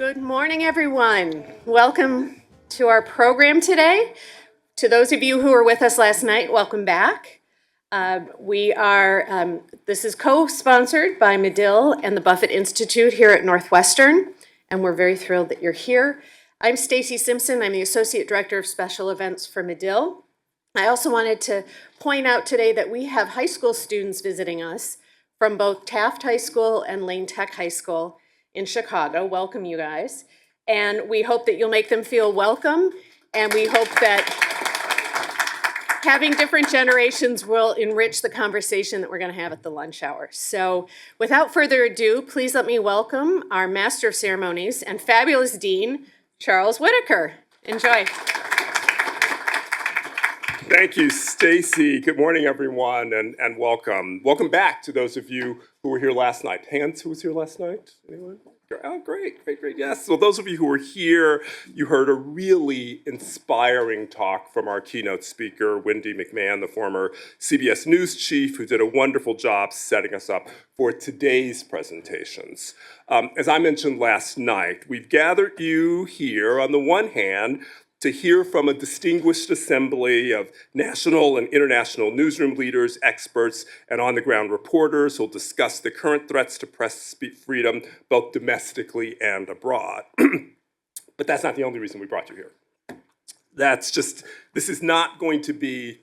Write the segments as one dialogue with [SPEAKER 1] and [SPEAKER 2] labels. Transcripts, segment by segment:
[SPEAKER 1] Good morning, everyone. Welcome to our program today. To those of you who were with us last night, welcome back. This is co-sponsored by Medill and the Buffett Institute here at Northwestern, and we're very thrilled that you're here. I'm Stacy Simpson. I'm the Associate Director of Special Events for Medill. I also wanted to point out today that we have high school students visiting us from both Taft High School and Lane Tech High School in Chicago. Welcome, you guys. And we hope that you'll make them feel welcome, and we hope that having different generations will enrich the conversation that we're going to have at the lunch hour. So without further ado, please let me welcome our Master of Ceremonies and fabulous Dean, Charles Whitaker. Enjoy.
[SPEAKER 2] Thank you, Stacy. Good morning, everyone, and welcome. Welcome back to those of you who were here last night. Hands, who was here last night? Anyone? Oh, great. Yes. Well, those of you who were here, you heard a really inspiring talk from our keynote speaker, Wendy McMahon, the former CBS News chief, who did a wonderful job setting us up for today's presentations. As I mentioned last night, we've gathered you here, on the one hand, to hear from a distinguished assembly of national and international newsroom leaders, experts, and on-the-ground reporters who'll discuss the current threats to press freedom, both domestically and abroad. But that's not the only reason we brought you here. This is not going to be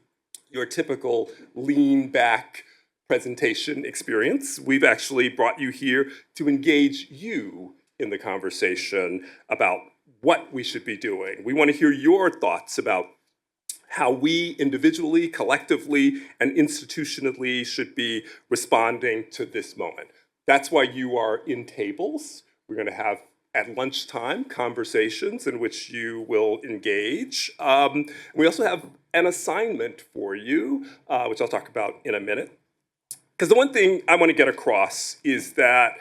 [SPEAKER 2] your typical lean-back presentation experience. We've actually brought you here to engage you in the conversation about what we should be doing. We want to hear your thoughts about how we individually, collectively, and institutionally should be responding to this moment. That's why you are in tables. We're going to have at lunchtime conversations in which you will engage. We also have an assignment for you, which I'll talk about in a minute. Because the one thing I want to get across is that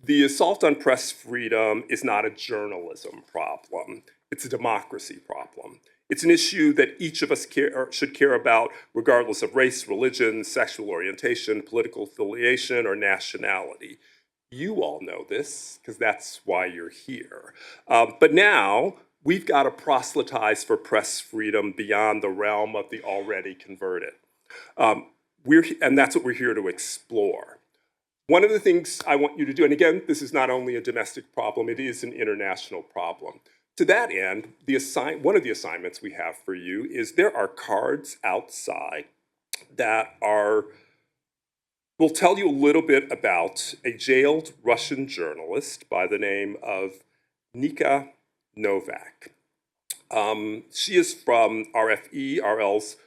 [SPEAKER 2] the assault on press freedom is not a journalism problem. It's a democracy problem. It's an issue that each of us should care about, regardless of race, religion, sexual orientation, political affiliation, or nationality. You all know this, because that's why you're here. But now, we've got to proselytize for press freedom beyond the realm of the already converted. And that's what we're here to explore. One of the things I want you to do, and again, this is not only a domestic problem, it is an international problem. To that end, one of the assignments we have for you is there are cards outside that will tell you a little bit about a jailed Russian journalist by the name of Nika Novak. She is from RFE, RL's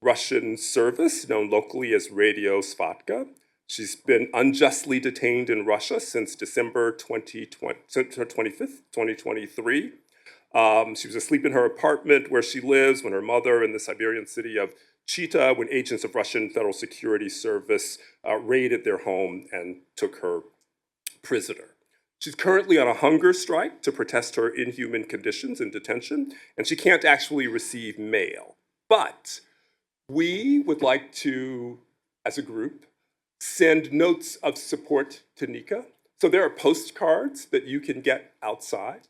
[SPEAKER 2] Russian service, known locally as Radio Svatka. She's been unjustly detained in Russia since December 25th, 2023. She was asleep in her apartment where she lives when her mother in the Siberian city of Chita, when agents of Russian Federal Security Service raided their home and took her prisoner. She's currently on a hunger strike to protest her inhuman conditions in detention, and she can't actually receive mail. But we would like to, as a group, send notes of support to Nika. So there are postcards that you can get outside.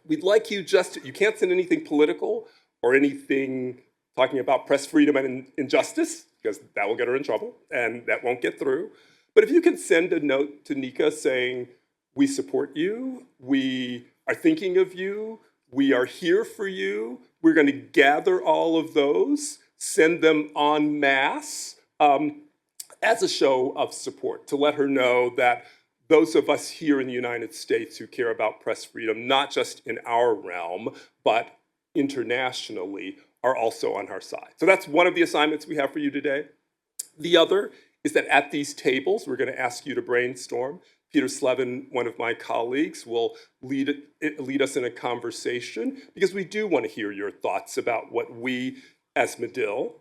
[SPEAKER 2] We'd like you you can't send anything political or anything talking about press freedom and injustice, because that will get her in trouble and that won't get through. But if you can send a note to Nika saying, we support you, we are thinking of you, we are here for you, we're going to gather all of those, send them en masse, as a show of support, to let her know that those of us here in the United States who care about press freedom, not just in our realm, but internationally, are also on our side. So that's one of the assignments we have for you today. The other is that at these tables, we're going to ask you to brainstorm. Peter Slevin, one of my colleagues, will lead us in a conversation, because we do want to hear your thoughts about what we, as Medill,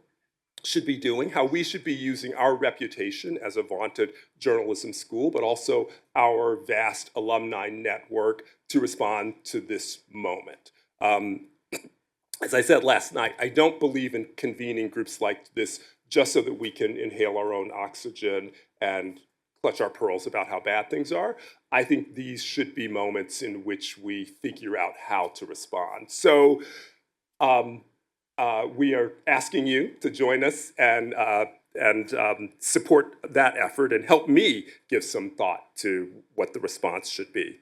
[SPEAKER 2] should be doing, how we should be using our reputation as a vaunted journalism school, but also our vast alumni network to respond to this moment. As I said last night, I don't believe in convening groups like this just so that we can inhale our own oxygen and clutch our pearls about how bad things are. I think these should be moments in which we figure out how to respond. So we are asking you to join us and support that effort and help me give some thought to what the response should be.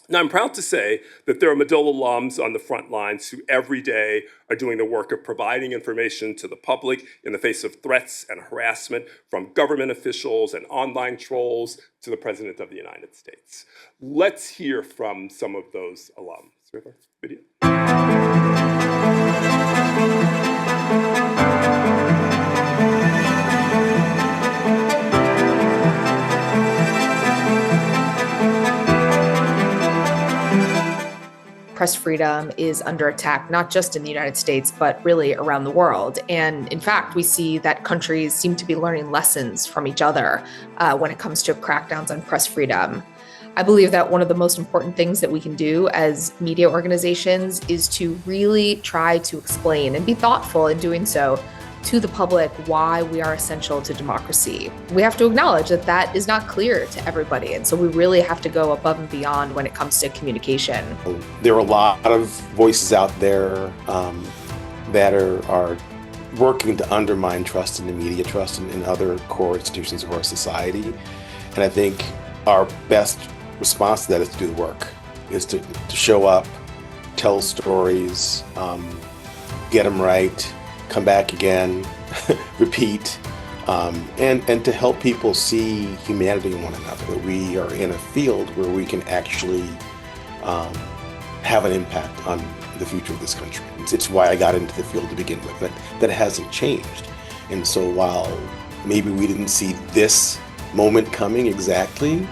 [SPEAKER 2] Now, I'm proud to say that there are Medill alums on the front lines who every day are doing the work of providing information to the public in the face of threats and harassment from government officials and online trolls to the President of the United States. Let's hear from some of those alums. Video.
[SPEAKER 3] Press freedom is under attack, not just in the United States, but really around the world. And in fact, we see that countries seem to be learning lessons from each other when it comes to crackdowns on press freedom. I believe that one of the most important things that we can do as media organizations is to really try to explain and be thoughtful in doing so to the public why we are essential to democracy. We have to acknowledge that that is not clear to everybody. And so we really have to go above and beyond when it comes to communication.
[SPEAKER 4] There are a lot of voices out there that are working to undermine trust in the media, trust in other core institutions of our society. And I think our best response to that is to do the work, is to show up, tell stories, get them right, come back again, repeat, and to help people see humanity in one another, that we are in a field where we can actually have an impact on the future of this country. It's why I got into the field to begin with, that hasn't changed. And so while maybe we didn't see this moment coming exactly,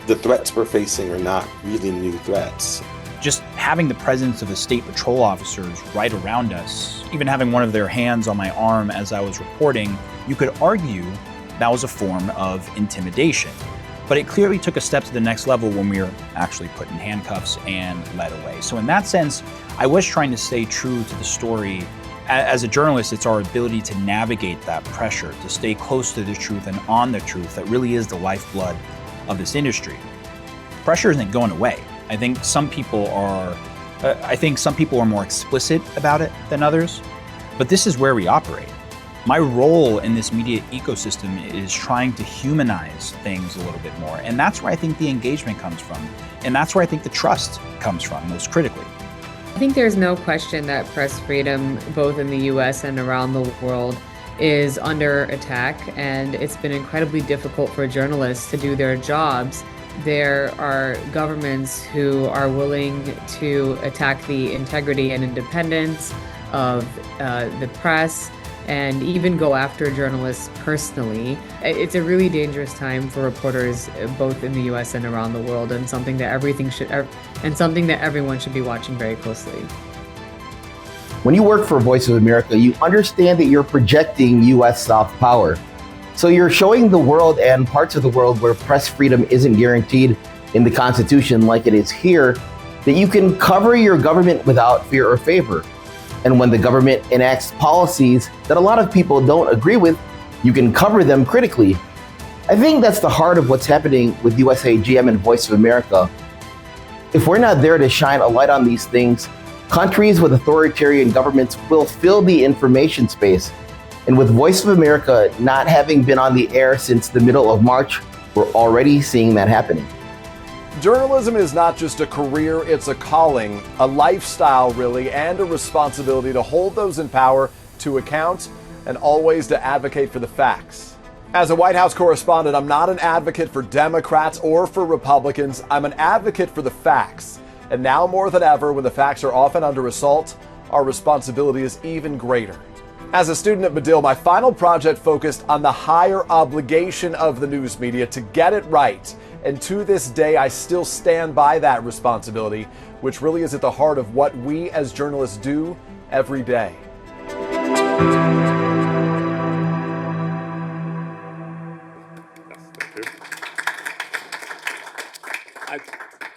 [SPEAKER 4] the threats we're facing are not really new threats.
[SPEAKER 5] Just having the presence of the state patrol officers right around us, even having one of their hands on my arm as I was reporting, you could argue that was a form of intimidation. But it clearly took a step to the next level when we were actually put in handcuffs and led away. So in that sense, I was trying to stay true to the story. As a journalist, it's our ability to navigate that pressure, to stay close to the truth and on the truth that really is the lifeblood of this industry. Pressure isn't going away. I think some people are more explicit about it than others, but this is where we operate. My role in this media ecosystem is trying to humanize things a little bit more, and that's where I think the engagement comes from, and that's where I think the trust comes from most critically.
[SPEAKER 6] I think there's no question that press freedom, both in the US and around the world, is under attack, and it's been incredibly difficult for journalists to do their jobs. There are governments who are willing to attack the integrity and independence of the press and even go after journalists personally. It's a really dangerous time for reporters, both in the US and around the world, and something that everyone should be watching very closely.
[SPEAKER 7] When you work for Voice of America, you understand that you're projecting US soft power. So you're showing the world and parts of the world where press freedom isn't guaranteed in the Constitution like it is here, that you can cover your government without fear or favor. And when the government enacts policies that a lot of people don't agree with, you can cover them critically. I think that's the heart of what's happening with USAGM and Voice of America. If we're not there to shine a light on these things, countries with authoritarian governments will fill the information space. And with Voice of America not having been on the air since the middle of March, we're already seeing that happening.
[SPEAKER 8] Journalism is not just a career, it's a calling, a lifestyle really, and a responsibility to hold those in power to account and always to advocate for the facts. As a White House correspondent, I'm not an advocate for Democrats or for Republicans. I'm an advocate for the facts. And now more than ever, when the facts are often under assault, our responsibility is even greater. As a student at Medill, my final project focused on the higher obligation of the news media to get it right. And to this day, I still stand by that responsibility, which really is at the heart of what we as journalists do every day.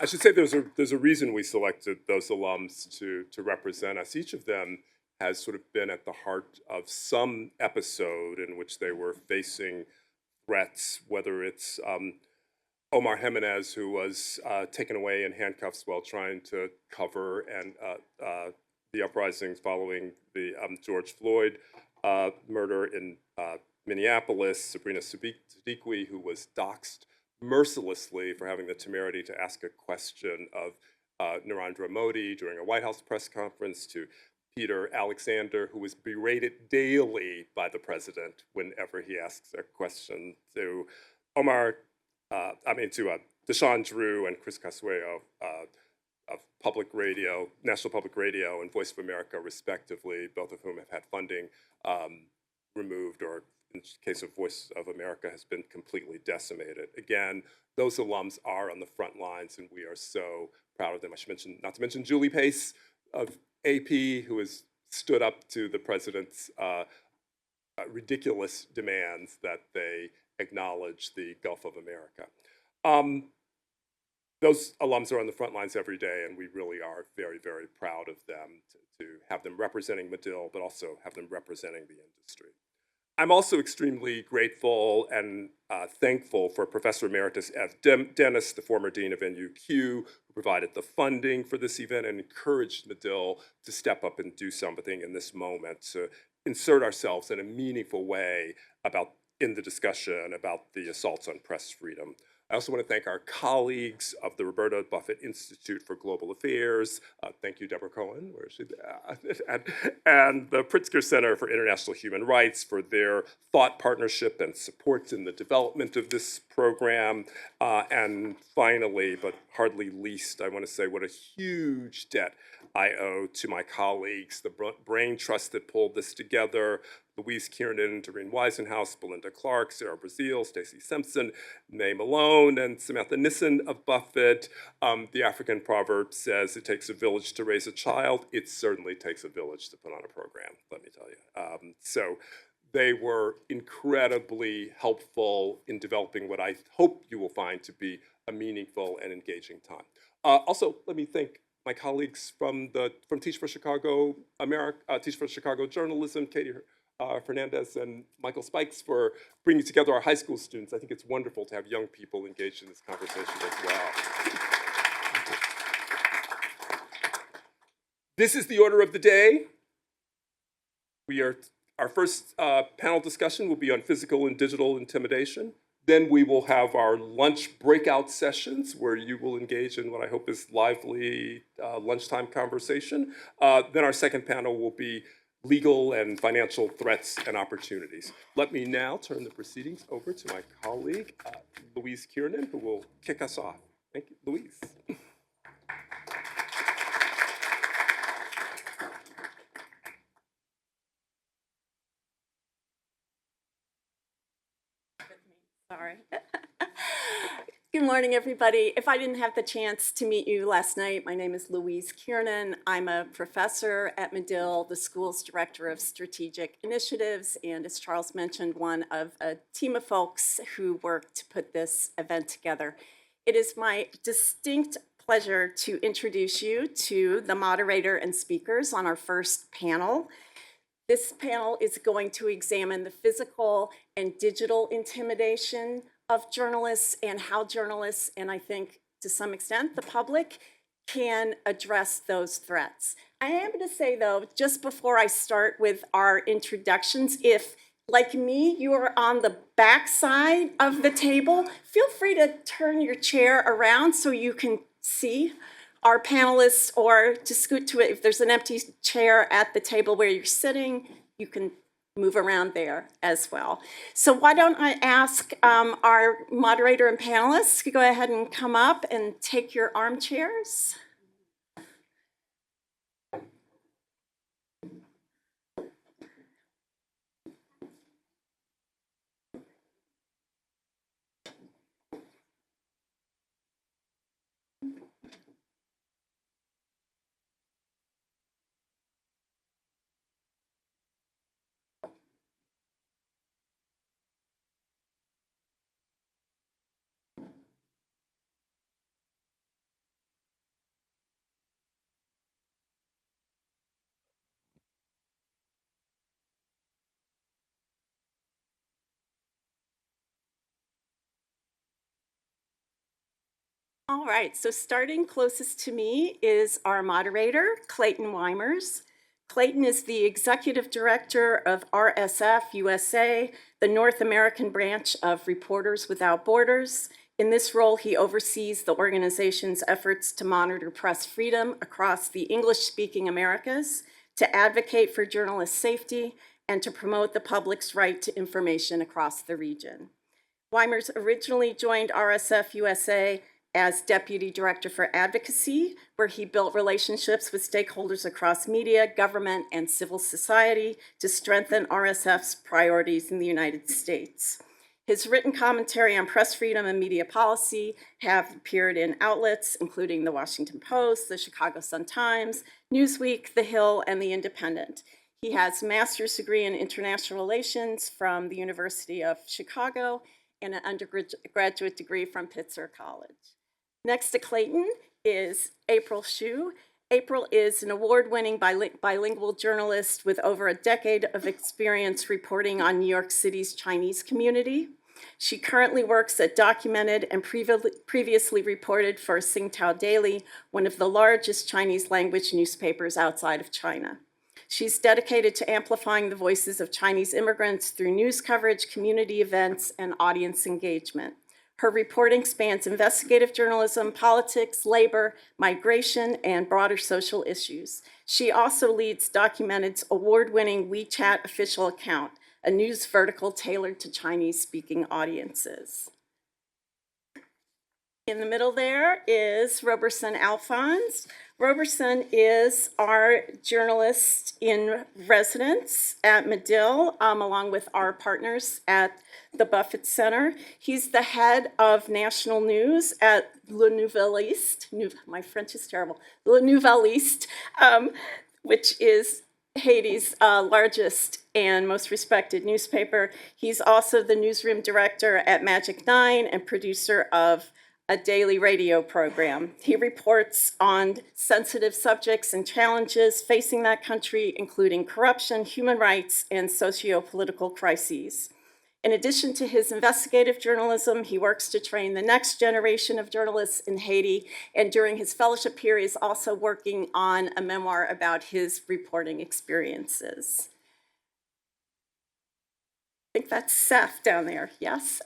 [SPEAKER 2] I should say there's a reason we selected those alums to represent us. Each of them has sort of been at the heart of some episode in which they were facing threats, whether it's Omar Jimenez, who was taken away in handcuffs while trying to cover the uprisings following the George Floyd murder in Minneapolis, Sabrina Sadiqui, who was doxxed mercilessly for having the temerity to ask a question of Narendra Modi during a White House press conference, to Peter Alexander, who was berated daily by the president whenever he asks a question, to Deshaun Drew and Chris Casuello of Public Radio, National Public Radio, and Voice of America, respectively, both of whom have had funding removed, or in the case of Voice of America, has been completely decimated. Again, those alums are on the front lines, and we are so proud of them. I should mention, not to mention Julie Pace of AP, who has stood up to the president's ridiculous demands that they acknowledge the Gulf of America. Those alums are on the front lines every day, and we really are very, very proud of them to have them representing Medill, but also have them representing the industry. I'm also extremely grateful and thankful for Professor Emeritus F. Dennis, the former dean of NUQ, who provided the funding for this event and encouraged Medill to step up and do something in this moment to insert ourselves in a meaningful way in the discussion about the assaults on press freedom. I also want to thank our colleagues of the Roberta Buffett Institute for Global Affairs. Thank you, Deborah Cohen, where is she? And the Pritzker Center for International Human Rights for their thought partnership and support in the development of this program. And finally, but hardly least, I want to say what a huge debt I owe to my colleagues, the brain trust that pulled this together, Louise Kiernan, Doreen Weisenhouse, Belinda Clark, Sarah Brazil, Stacy Simpson, Mae Malone, and Samantha Nissen of Buffett. The African proverb says it takes a village to raise a child. It certainly takes a village to put on a program, let me tell you. So they were incredibly helpful in developing what I hope you will find to be a meaningful and engaging time. Also, let me thank my colleagues from Teach for Chicago Teach for Chicago Journalism, Katie Fernandez and Michael Spikes, for bringing together our high school students. I think it's wonderful to have young people engaged in this conversation as well. This is the order of the day. Our first panel discussion will be on physical and digital intimidation. Then we will have our lunch breakout sessions where you will engage in what I hope is lively lunchtime conversation. Then our second panel will be legal and financial threats and opportunities. Let me now turn the proceedings over to my colleague, Louise Kiernan, who will kick us off. Thank you, Louise.
[SPEAKER 1] Sorry. Good morning, everybody. If I didn't have the chance to meet you last night, my name is Louise Kiernan. I'm a professor at Medill, the school's director of strategic initiatives, and as Charles mentioned, one of a team of folks who worked to put this event together. It is my distinct pleasure to introduce you to the moderator and speakers on our first panel. This panel is going to examine the physical and digital intimidation of journalists and how journalists, and I think to some extent the public, can address those threats. I am going to say, though, just before I start with our introductions, if, like me, you are on the back side of the table, feel free to turn your chair around so you can see our panelists, or to scoot to it. If there's an empty chair at the table where you're sitting, you can move around there as well. So why don't I ask our moderator and panelists to go ahead and come up and take your armchairs. All right, so starting closest to me is our moderator, Clayton Weimers. Clayton is the executive director of RSF USA, the North American branch of Reporters Without Borders. In this role, he oversees the organization's efforts to monitor press freedom across the English-speaking Americas, to advocate for journalist safety, and to promote the public's right to information across the region. Weimers originally joined RSF USA as Deputy Director for Advocacy, where he built relationships with stakeholders across media, government, and civil society to strengthen RSF's priorities in the United States. His written commentary on press freedom and media policy have appeared in outlets including the Washington Post, the Chicago Sun-Times, Newsweek, The Hill, and The Independent. He has a master's degree in international relations from the University of Chicago and an undergraduate degree from Pitzer College. Next to Clayton is April Hsu. April is an award-winning bilingual journalist with over a decade of experience reporting on New York City's Chinese community. She currently works at Documented and previously reported for Singtao Daily, one of the largest Chinese language newspapers outside of China. She's dedicated to amplifying the voices of Chinese immigrants through news coverage, community events, and audience engagement. Her reporting spans investigative journalism, politics, labor, migration, and broader social issues. She also leads Documented's award-winning WeChat official account, a news vertical tailored to Chinese-speaking audiences. In the middle there is Roberson Alphonse. Roberson is our journalist in residence at Medill, along with our partners at the Buffett Center. He's the head of national news at Le Nouvelliste. My French is terrible. Le Nouvelliste, which is Haiti's largest and most respected newspaper. He's also the newsroom director at Magic 9 and producer of a daily radio program. He reports on sensitive subjects and challenges facing that country, including corruption, human rights, and socio-political crises. In addition to his investigative journalism, he works to train the next generation of journalists in Haiti, and during his fellowship here, he's also working on a memoir about his reporting experiences. I think that's Seth down there, yes?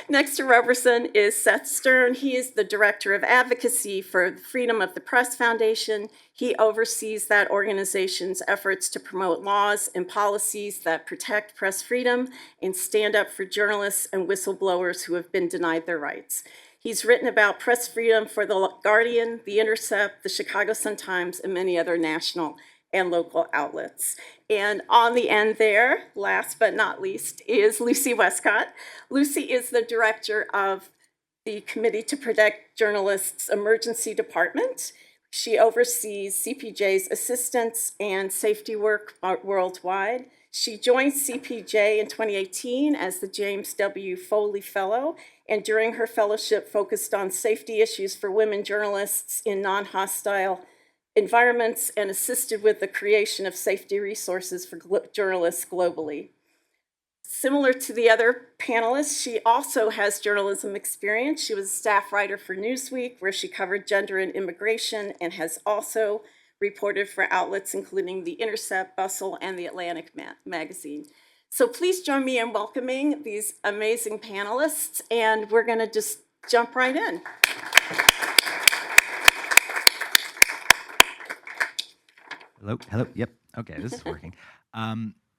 [SPEAKER 1] Next to Roberson is Seth Stern. He is the Director of Advocacy for the Freedom of the Press Foundation. He oversees that organization's efforts to promote laws and policies that protect press freedom and stand up for journalists and whistleblowers who have been denied their rights. He's written about press freedom for The Guardian, The Intercept, the Chicago Sun-Times, and many other national and local outlets. And on the end there, last but not least, is Lucy Westcott. Lucy is the director of the Committee to Protect Journalists Emergency Department. She oversees CPJ's assistance and safety work worldwide. She joined CPJ in 2018 as the James W. Foley Fellow, and during her fellowship focused on safety issues for women journalists in non-hostile environments and assisted with the creation of safety resources for journalists globally. Similar to the other panelists, she also has journalism experience. She was a staff writer for Newsweek, where she covered gender and immigration, and has also reported for outlets including The Intercept, Bustle, and The Atlantic magazine. So please join me in welcoming these amazing panelists, and we're gonna just jump right in.
[SPEAKER 9] Hello. Yep. Okay, this is working.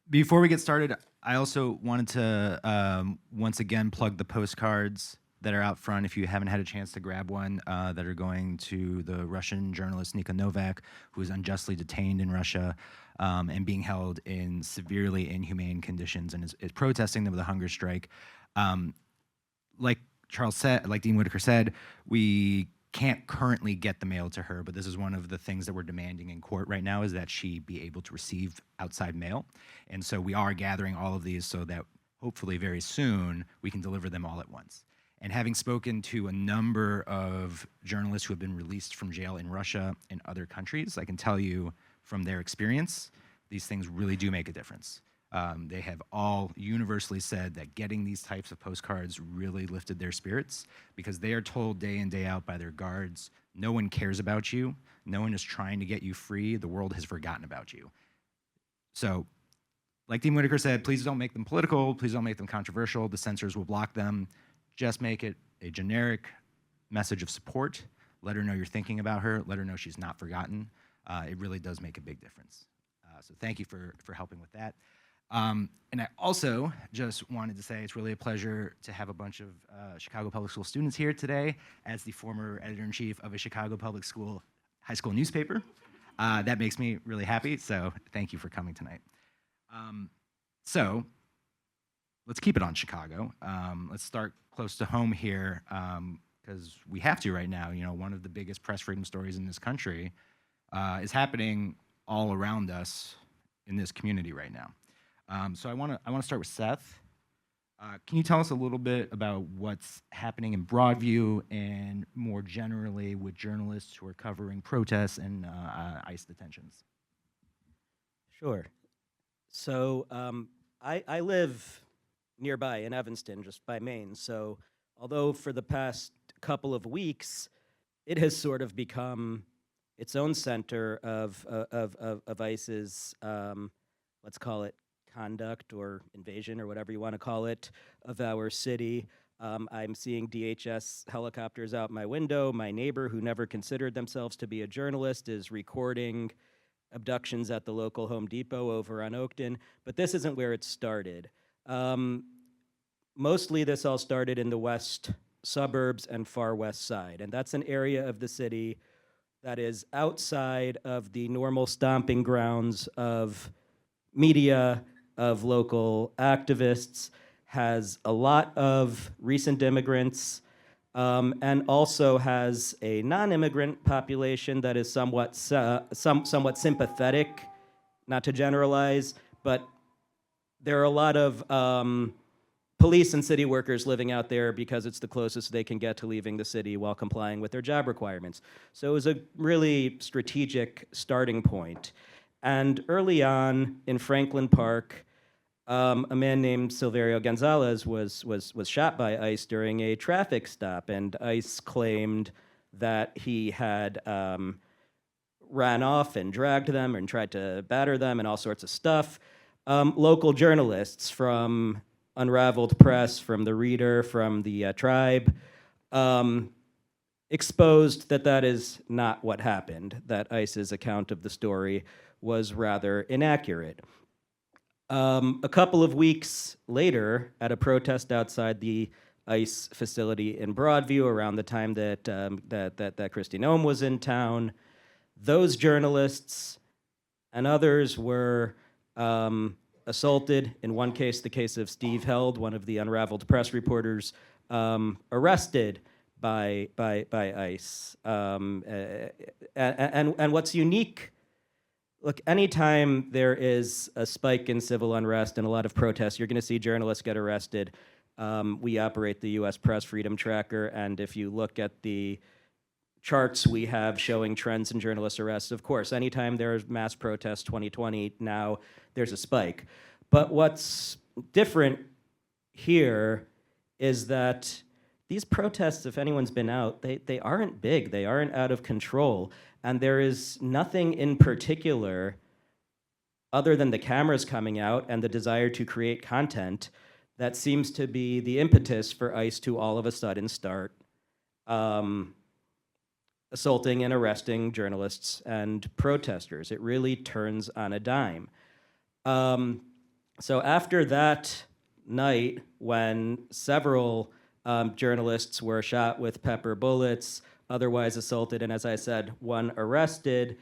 [SPEAKER 9] Before we get started, I also wanted to once again plug the postcards that are out front. If you haven't had a chance to grab one, that are going to the Russian journalist Nika Novak, who is unjustly detained in Russia and being held in severely inhumane conditions, and is protesting them with a hunger strike. Like Charles said, like Dean Whitaker said, we can't currently get the mail to her, but this is one of the things that we're demanding in court right now, is that she be able to receive outside mail. And so we are gathering all of these so that hopefully very soon we can deliver them all at once. And having spoken to a number of journalists who have been released from jail in Russia and other countries, I can tell you from their experience, these things really do make a difference. They have all universally said that getting these types of postcards really lifted their spirits because they are told day in, day out by their guards, no one cares about you. No one is trying to get you free. The world has forgotten about you. So, like Dean Whitaker said, please don't make them political. Please don't make them controversial. The censors will block them. Just make it a generic message of support. Let her know you're thinking about her. Let her know she's not forgotten. It really does make a big difference. So thank you for helping with that. And I also just wanted to say it's really a pleasure to have a bunch of Chicago Public School students here today as the former editor-in-chief of a Chicago Public School high school newspaper. That makes me really happy, so thank you for coming tonight. So let's keep it on Chicago. Let's start close to home here because we have to right now. You know, one of the biggest press freedom stories in this country is happening all around us in this community right now. So I want to start with Seth. Can you tell us a little bit about what's happening in Broadview and more generally with journalists who are covering protests and ICE detentions?
[SPEAKER 10] Sure. So I live nearby in Evanston, just by Maine. So although for the past couple of weeks, it has sort of become its own center of ICE's, let's call it conduct or invasion or whatever you want to call it, of our city. I'm seeing DHS helicopters out my window. My neighbor, who never considered themselves to be a journalist, is recording abductions at the local Home Depot over on Oakton. But this isn't where it started. Mostly this all started in the west suburbs and far west side. And that's an area of the city that is outside of the normal stomping grounds of media, of local activists, has a lot of recent immigrants, and also has a non-immigrant population that is somewhat sympathetic, not to generalize, but there are a lot of police and city workers living out there because it's the closest they can get to leaving the city while complying with their job requirements. So it was a really strategic starting point. And early on in Franklin Park, a man named Silverio Gonzalez was shot by ICE during a traffic stop, and ICE claimed that he had ran off and dragged them and tried to batter them and all sorts of stuff. Local journalists from Unraveled Press, from The Reader, from the Tribe, exposed that that is not what happened, that ICE's account of the story was rather inaccurate. A couple of weeks later, at a protest outside the ICE facility in Broadview, around the time that Kristi Noem was in town, those journalists and others were assaulted. In one case, the case of Steve Held, one of the Unraveled Press reporters, arrested by ICE. And what's unique, look, anytime there is a spike in civil unrest and a lot of protests, you're going to see journalists get arrested. We operate the U.S. Press Freedom Tracker, and if you look at the charts we have showing trends in journalist arrests, of course, anytime there's mass protests, 2020, now there's a spike. But what's different here is that these protests, if anyone's been out, they aren't big, they aren't out of control. And there is nothing in particular, other than the cameras coming out and the desire to create content, that seems to be the impetus for ICE to all of a sudden start assaulting and arresting journalists and protesters. It really turns on a dime. So after that night, when several journalists were shot with pepper bullets, otherwise assaulted, and as I said, one arrested,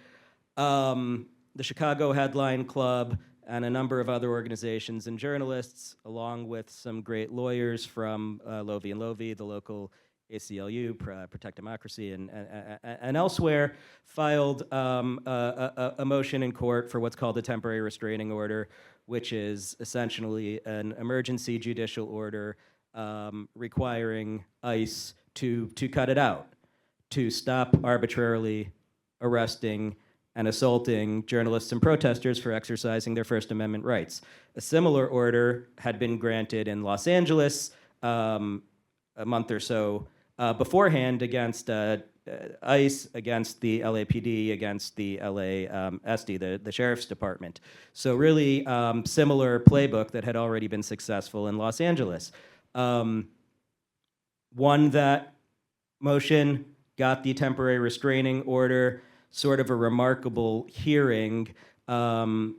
[SPEAKER 10] the Chicago Headline Club and a number of other organizations and journalists, along with some great lawyers from Lovie and Lovie, the local ACLU, Protect Democracy, and elsewhere, filed a motion in court for what's called a temporary restraining order, which is essentially an emergency judicial order requiring ICE to cut it out, to stop arbitrarily arresting and assaulting journalists and protesters for exercising their First Amendment rights. A similar order had been granted in Los Angeles a month or so beforehand against ICE, against the LAPD, against the LASD, the Sheriff's Department. So really similar playbook that had already been successful in Los Angeles. Won that motion, got the temporary restraining order, sort of a remarkable hearing. To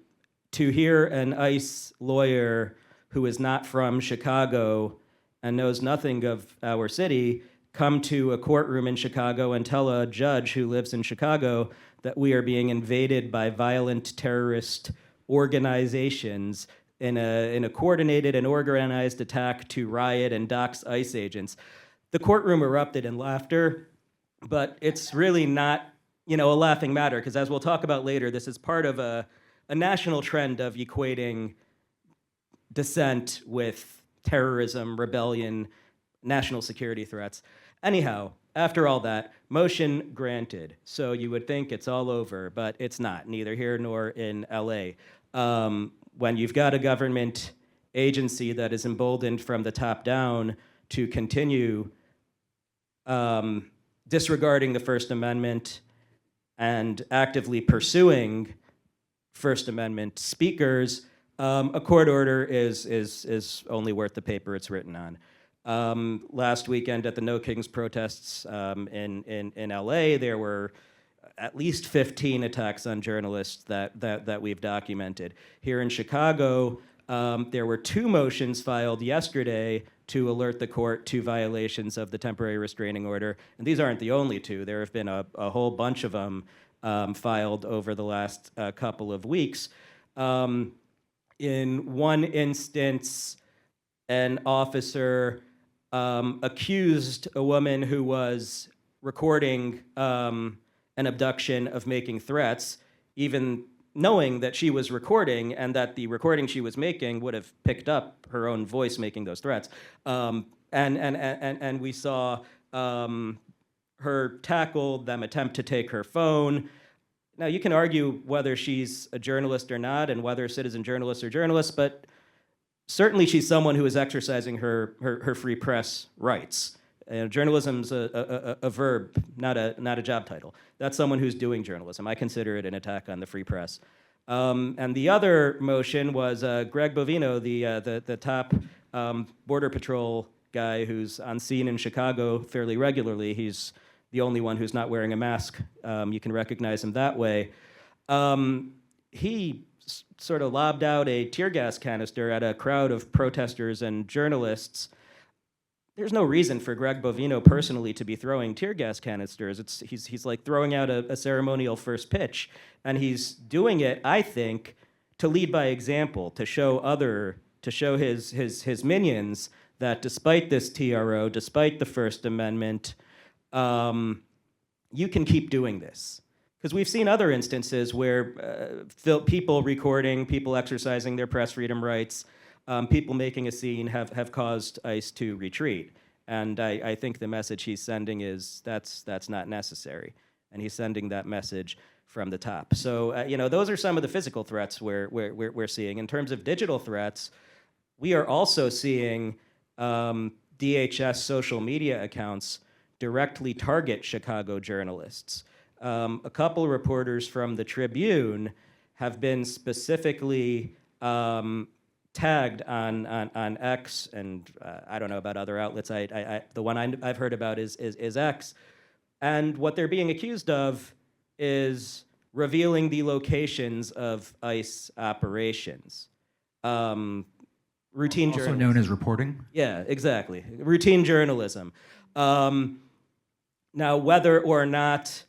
[SPEAKER 10] hear an ICE lawyer who is not from Chicago and knows nothing of our city come to a courtroom in Chicago and tell a judge who lives in Chicago that we are being invaded by violent terrorist organizations in a coordinated and organized attack to riot and dox ICE agents. The courtroom erupted in laughter, but it's really not, a laughing matter, because as we'll talk about later, this is part of a national trend of equating dissent with terrorism, rebellion, national security threats. Anyhow, after all that, motion granted. So you would think it's all over, but it's not, neither here nor in LA. When you've got a government agency that is emboldened from the top down to continue disregarding the First Amendment and actively pursuing First Amendment speakers, a court order is only worth the paper it's written on. Last weekend at the No Kings protests in LA, there were at least 15 attacks on journalists that we've documented. Here in Chicago, there were 2 motions filed yesterday to alert the court to violations of the temporary restraining order. And these aren't the only 2. There have been a whole bunch of them filed over the last couple of weeks. In one instance, an officer accused a woman who was recording an abduction of making threats, even knowing that she was recording and that the recording she was making would have picked up her own voice making those threats. And we saw her tackled, them attempt to take her phone. Now, you can argue whether she's a journalist or not and whether citizen journalists are journalists, but certainly she's someone who is exercising her free press rights. Journalism's a verb, not a job title. That's someone who's doing journalism. I consider it an attack on the free press. And the other motion was Greg Bovino, the top Border Patrol guy who's on scene in Chicago fairly regularly. He's the only one who's not wearing a mask. You can recognize him that way. He sort of lobbed out a tear gas canister at a crowd of protesters and journalists. There's no reason for Greg Bovino personally to be throwing tear gas canisters. He's like throwing out a ceremonial first pitch, and he's doing it, I think, to lead by example, to show his minions that despite this TRO, despite the First Amendment, you can keep doing this. Because we've seen other instances where people recording, people exercising their press freedom rights, people making a scene have caused ICE to retreat. And I think the message he's sending is that's not necessary. And he's sending that message from the top. So, those are some of the physical threats we're seeing. In terms of digital threats, we are also seeing DHS social media accounts directly target Chicago journalists. A couple reporters from the Tribune have been specifically tagged on X, and I don't know about other outlets. The one I've heard about is X, and what they're being accused of is revealing the locations of ICE operations. Routine
[SPEAKER 9] Also
[SPEAKER 10] journalism.
[SPEAKER 9] known as reporting?
[SPEAKER 10] Yeah, exactly. Routine journalism. Now, whether or not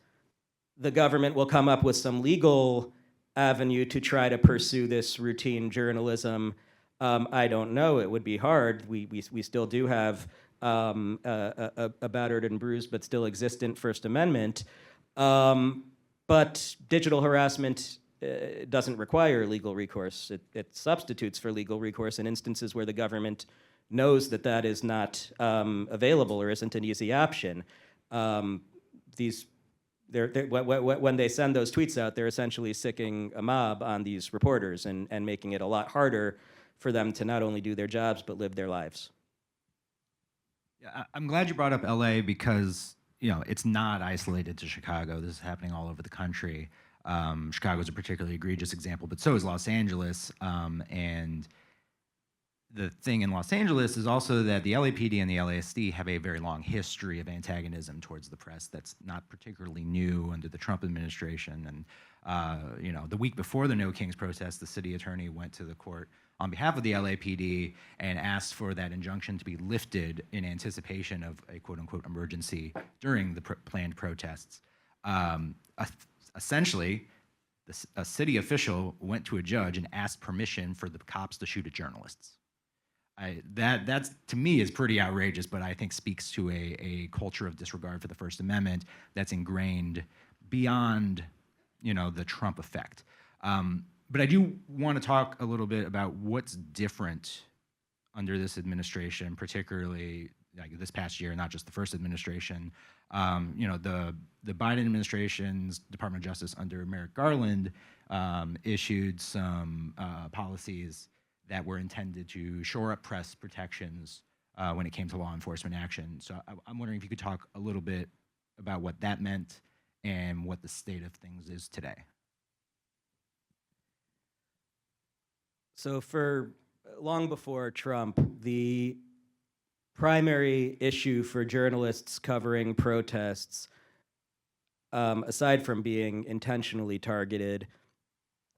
[SPEAKER 10] the government will come up with some legal avenue to try to pursue this routine journalism, I don't know. It would be hard. We still do have a battered and bruised but still existent First Amendment. But digital harassment doesn't require legal recourse. It substitutes for legal recourse in instances where the government knows that is not available or isn't an easy option. These when they send those tweets out, they're essentially sicking a mob on these reporters and making it a lot harder for them to not only do their jobs but live their lives.
[SPEAKER 9] Yeah, I'm glad you brought up LA because it's not isolated to Chicago. This is happening all over the country. Chicago is a particularly egregious example, but so is Los Angeles. And the thing in Los Angeles is also that the LAPD and the LASD have a very long history of antagonism towards the press that's not particularly new under the Trump administration. And the week before the No Kings protest, the city attorney went to the court on behalf of the LAPD and asked for that injunction to be lifted in anticipation of a quote-unquote emergency during the planned protests. Essentially, a city official went to a judge and asked permission for the cops to shoot at journalists. That's to me is pretty outrageous, but I think speaks to a culture of disregard for the First Amendment that's ingrained beyond, the Trump effect. But I do want to talk a little bit about what's different under this administration, particularly like this past year, not just the first administration. The Biden administration's Department of Justice under Merrick Garland issued some policies that were intended to shore up press protections when it came to law enforcement action. So I'm wondering if you could talk a little bit about what that meant and what the state of things is today.
[SPEAKER 10] So for long before Trump, the primary issue for journalists covering protests, aside from being intentionally targeted,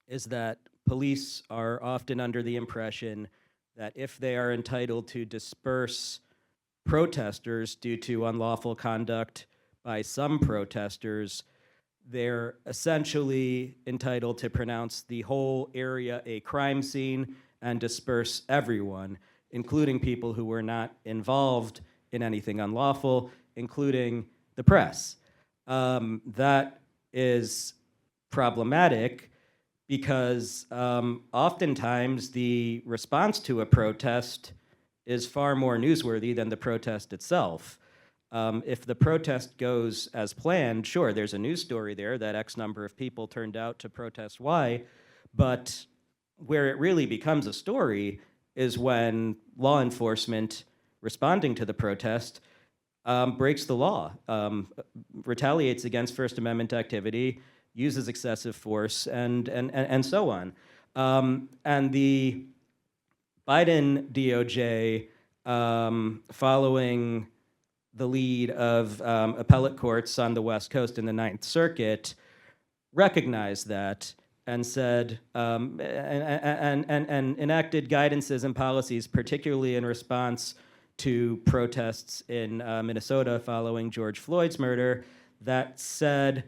[SPEAKER 10] is that police are often under the impression that if they are entitled to disperse protesters due to unlawful conduct by some protesters, they're essentially entitled to pronounce the whole area a crime scene and disperse everyone, including people who were not involved in anything unlawful, including the press. That is problematic because oftentimes the response to a protest is far more newsworthy than the protest itself. If the protest goes as planned, sure, there's a news story there that X number of people turned out to protest Y, but where it really becomes a story is when law enforcement responding to the protest breaks the law, retaliates against First Amendment activity, uses excessive force, and so on. And the Biden DOJ, following the lead of appellate courts on the West Coast in the Ninth Circuit, recognized that and said, and enacted guidances and policies, particularly in response to protests in Minnesota following George Floyd's murder, that said,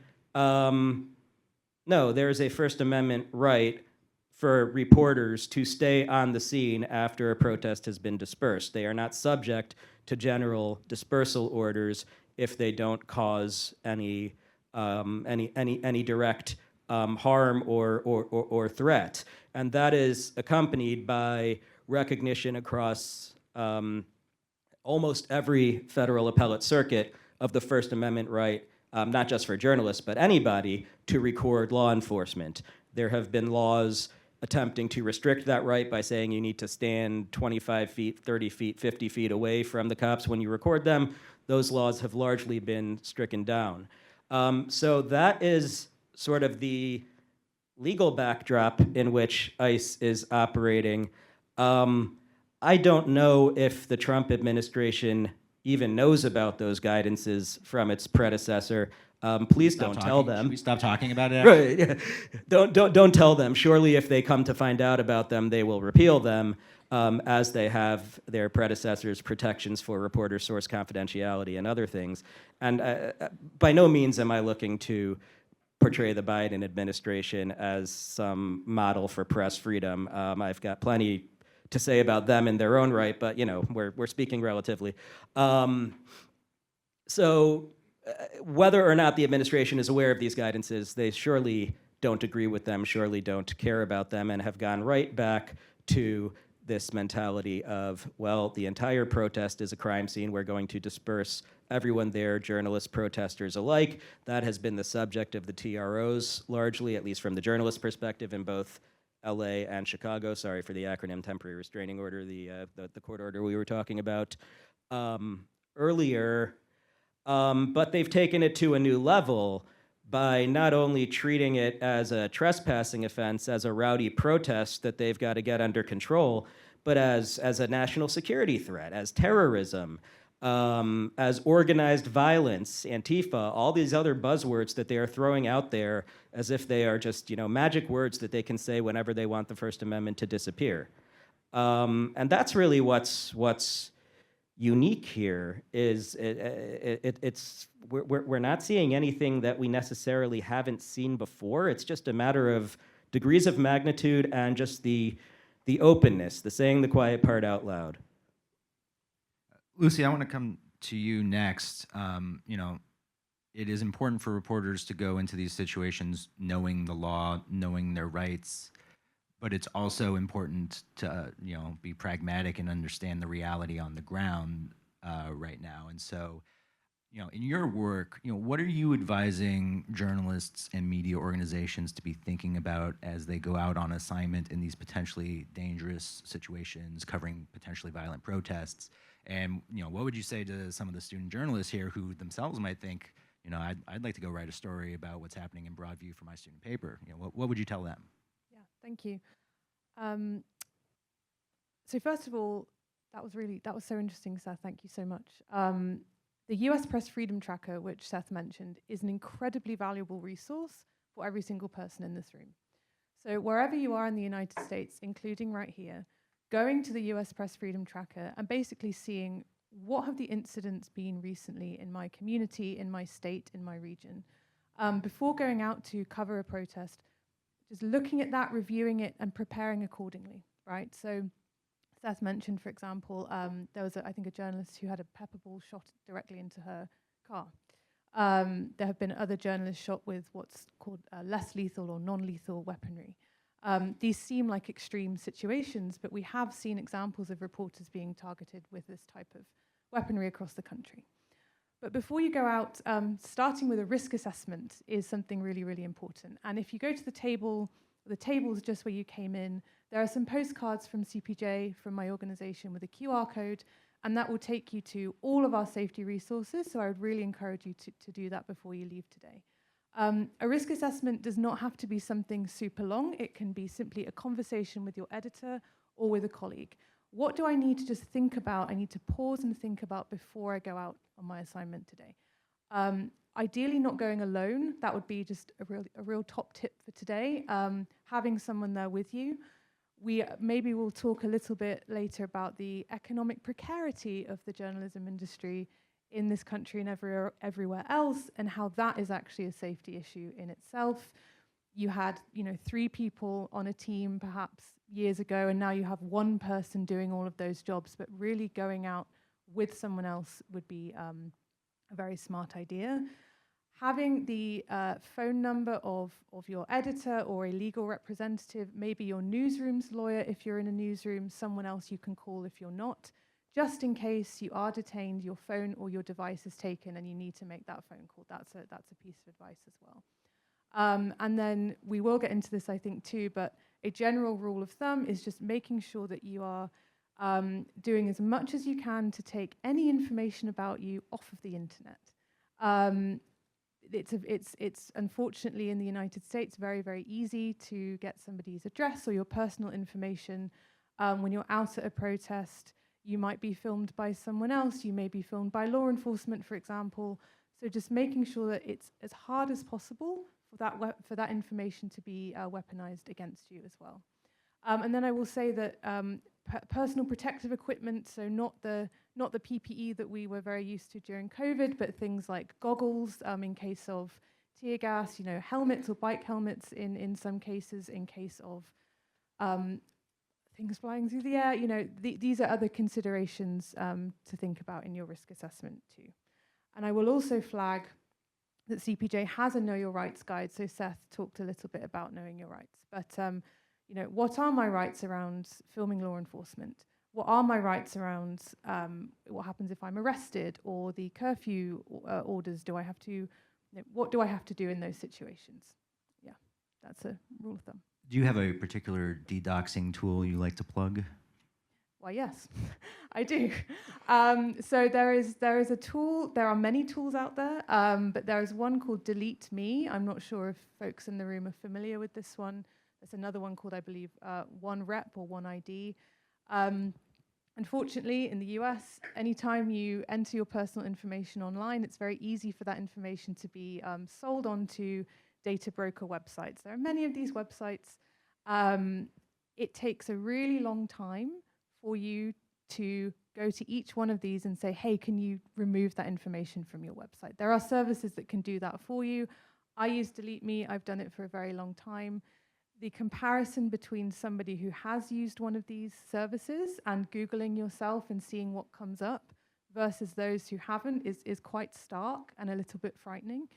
[SPEAKER 10] no, there is a First Amendment right for reporters to stay on the scene after a protest has been dispersed. They are not subject to general dispersal orders if they don't cause any direct harm or threat. And that is accompanied by recognition across almost every federal appellate circuit of the First Amendment right, not just for journalists, but anybody, to record law enforcement. There have been laws attempting to restrict that right by saying you need to stand 25 feet, 30 feet, 50 feet away from the cops when you record them. Those laws have largely been stricken down. So that is sort of the legal backdrop in which ICE is operating. I don't know if the Trump administration even knows about those guidances from its predecessor. Please don't tell them.
[SPEAKER 9] Should we stop talking about it?
[SPEAKER 10] Right. Yeah. Don't tell them. Surely, if they come to find out about them, they will repeal them, as they have their predecessors' protections for reporter source confidentiality and other things. And by no means am I looking to portray the Biden administration as some model for press freedom. I've got plenty to say about them in their own right, but we're speaking relatively. So whether or not the administration is aware of these guidances, they surely don't agree with them, surely don't care about them, and have gone right back to this mentality of, well, the entire protest is a crime scene. We're going to disperse everyone there, journalists, protesters alike. That has been the subject of the TROs largely, at least from the journalist perspective, in both LA and Chicago. Sorry for the acronym, temporary restraining order, the court order we were talking about earlier. But they've taken it to a new level by not only treating it as a trespassing offense, as a rowdy protest that they've got to get under control, but as a national security threat, as terrorism, as organized violence, Antifa, all these other buzzwords that they are throwing out there as if they are just, magic words that they can say whenever they want the First Amendment to disappear. And that's really what's unique here is we're not seeing anything that we necessarily haven't seen before. It's just a matter of degrees of magnitude and just the openness, the saying the quiet part out loud.
[SPEAKER 9] Lucy, I want to come to you next. It is important for reporters to go into these situations knowing the law, knowing their rights, but it's also important to be pragmatic and understand the reality on the ground right now. And so, in your work, what are you advising journalists and media organizations to be thinking about as they go out on assignment in these potentially dangerous situations, covering potentially violent protests? And what would you say to some of the student journalists here who themselves might think, I'd like to go write a story about what's happening in Broadview for my student paper? What would you tell them?
[SPEAKER 11] Yeah, thank you. So first of all, that was so interesting, Seth. Thank you so much. The US Press Freedom Tracker, which Seth mentioned, is an incredibly valuable resource for every single person in this room. So wherever you are in the United States, including right here, going to the US Press Freedom Tracker and basically seeing what have the incidents been recently in my community, in my state, in my region, before going out to cover a protest, just looking at that, reviewing it, and preparing accordingly, right? So Seth mentioned, for example, there was, I think, a journalist who had a pepper ball shot directly into her car. There have been other journalists shot with what's called less lethal or non-lethal weaponry. These seem like extreme situations, but we have seen examples of reporters being targeted with this type of weaponry across the country. But before you go out, starting with a risk assessment is something really, really important. And if you go to the table is just where you came in. There are some postcards from CPJ, from my organization, with a QR code, and that will take you to all of our safety resources. So I would really encourage you to do that before you leave today. A risk assessment does not have to be something super long. It can be simply a conversation with your editor or with a colleague. What do I need to just think about? I need to pause and think about before I go out on my assignment today. Ideally not going alone. That would be just a real top tip for today. Having someone there with you. Maybe we'll talk a little bit later about the economic precarity of the journalism industry in this country and everywhere else, and how that is actually a safety issue in itself. You had 3 people on a team perhaps years ago, and now you have one person doing all of those jobs, but really going out with someone else would be a very smart idea. Having the phone number of your editor or a legal representative, maybe your newsroom's lawyer if you're in a newsroom, someone else you can call if you're not, just in case you are detained, your phone or your device is taken and you need to make that phone call. That's a piece of advice as well. And then we will get into this, I think, too, but a general rule of thumb is just making sure that you are doing as much as you can to take any information about you off of the internet. It's unfortunately in the United States very, very easy to get somebody's address or your personal information. When you're out at a protest, you might be filmed by someone else. You may be filmed by law enforcement, for example. So just making sure that it's as hard as possible for that information to be weaponized against you as well. And then I will say that personal protective equipment, so not the PPE that we were very used to during COVID, but things like goggles in case of tear gas, helmets or bike helmets in some cases in case of things flying through the air. These are other considerations to think about in your risk assessment too. And I will also flag that CPJ has a Know Your Rights guide. So Seth talked a little bit about knowing your rights, but what are my rights around filming law enforcement? What are my rights around what happens if I'm arrested, or the curfew orders? What do I have to do in those situations? Yeah, that's a rule of thumb.
[SPEAKER 9] Do you have a particular de-doxing tool you like to plug?
[SPEAKER 11] Why, yes, I do. So there is a tool. There are many tools out there, but there is one called Delete Me. I'm not sure if folks in the room are familiar with this one. There's another one called, I believe, One Rep or One ID. Unfortunately, in the US, anytime you enter your personal information online, it's very easy for that information to be sold onto data broker websites. There are many of these websites. It takes a really long time for you to go to each one of these and say, hey, can you remove that information from your website? There are services that can do that for you. I use Delete Me. I've done it for a very long time. The comparison between somebody who has used one of these services and Googling yourself and seeing what comes up versus those who haven't is quite stark and a little bit frightening.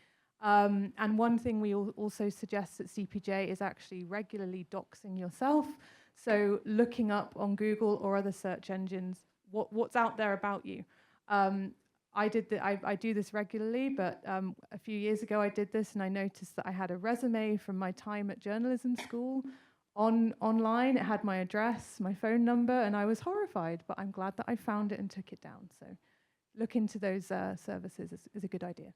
[SPEAKER 11] And one thing we also suggest at CPJ is actually regularly doxing yourself. So looking up on Google or other search engines what's out there about you. I do this regularly, but a few years ago I did this and I noticed that I had a resume from my time at journalism school online. It had my address, my phone number, and I was horrified, but I'm glad that I found it and took it down. So look into those services is a good idea.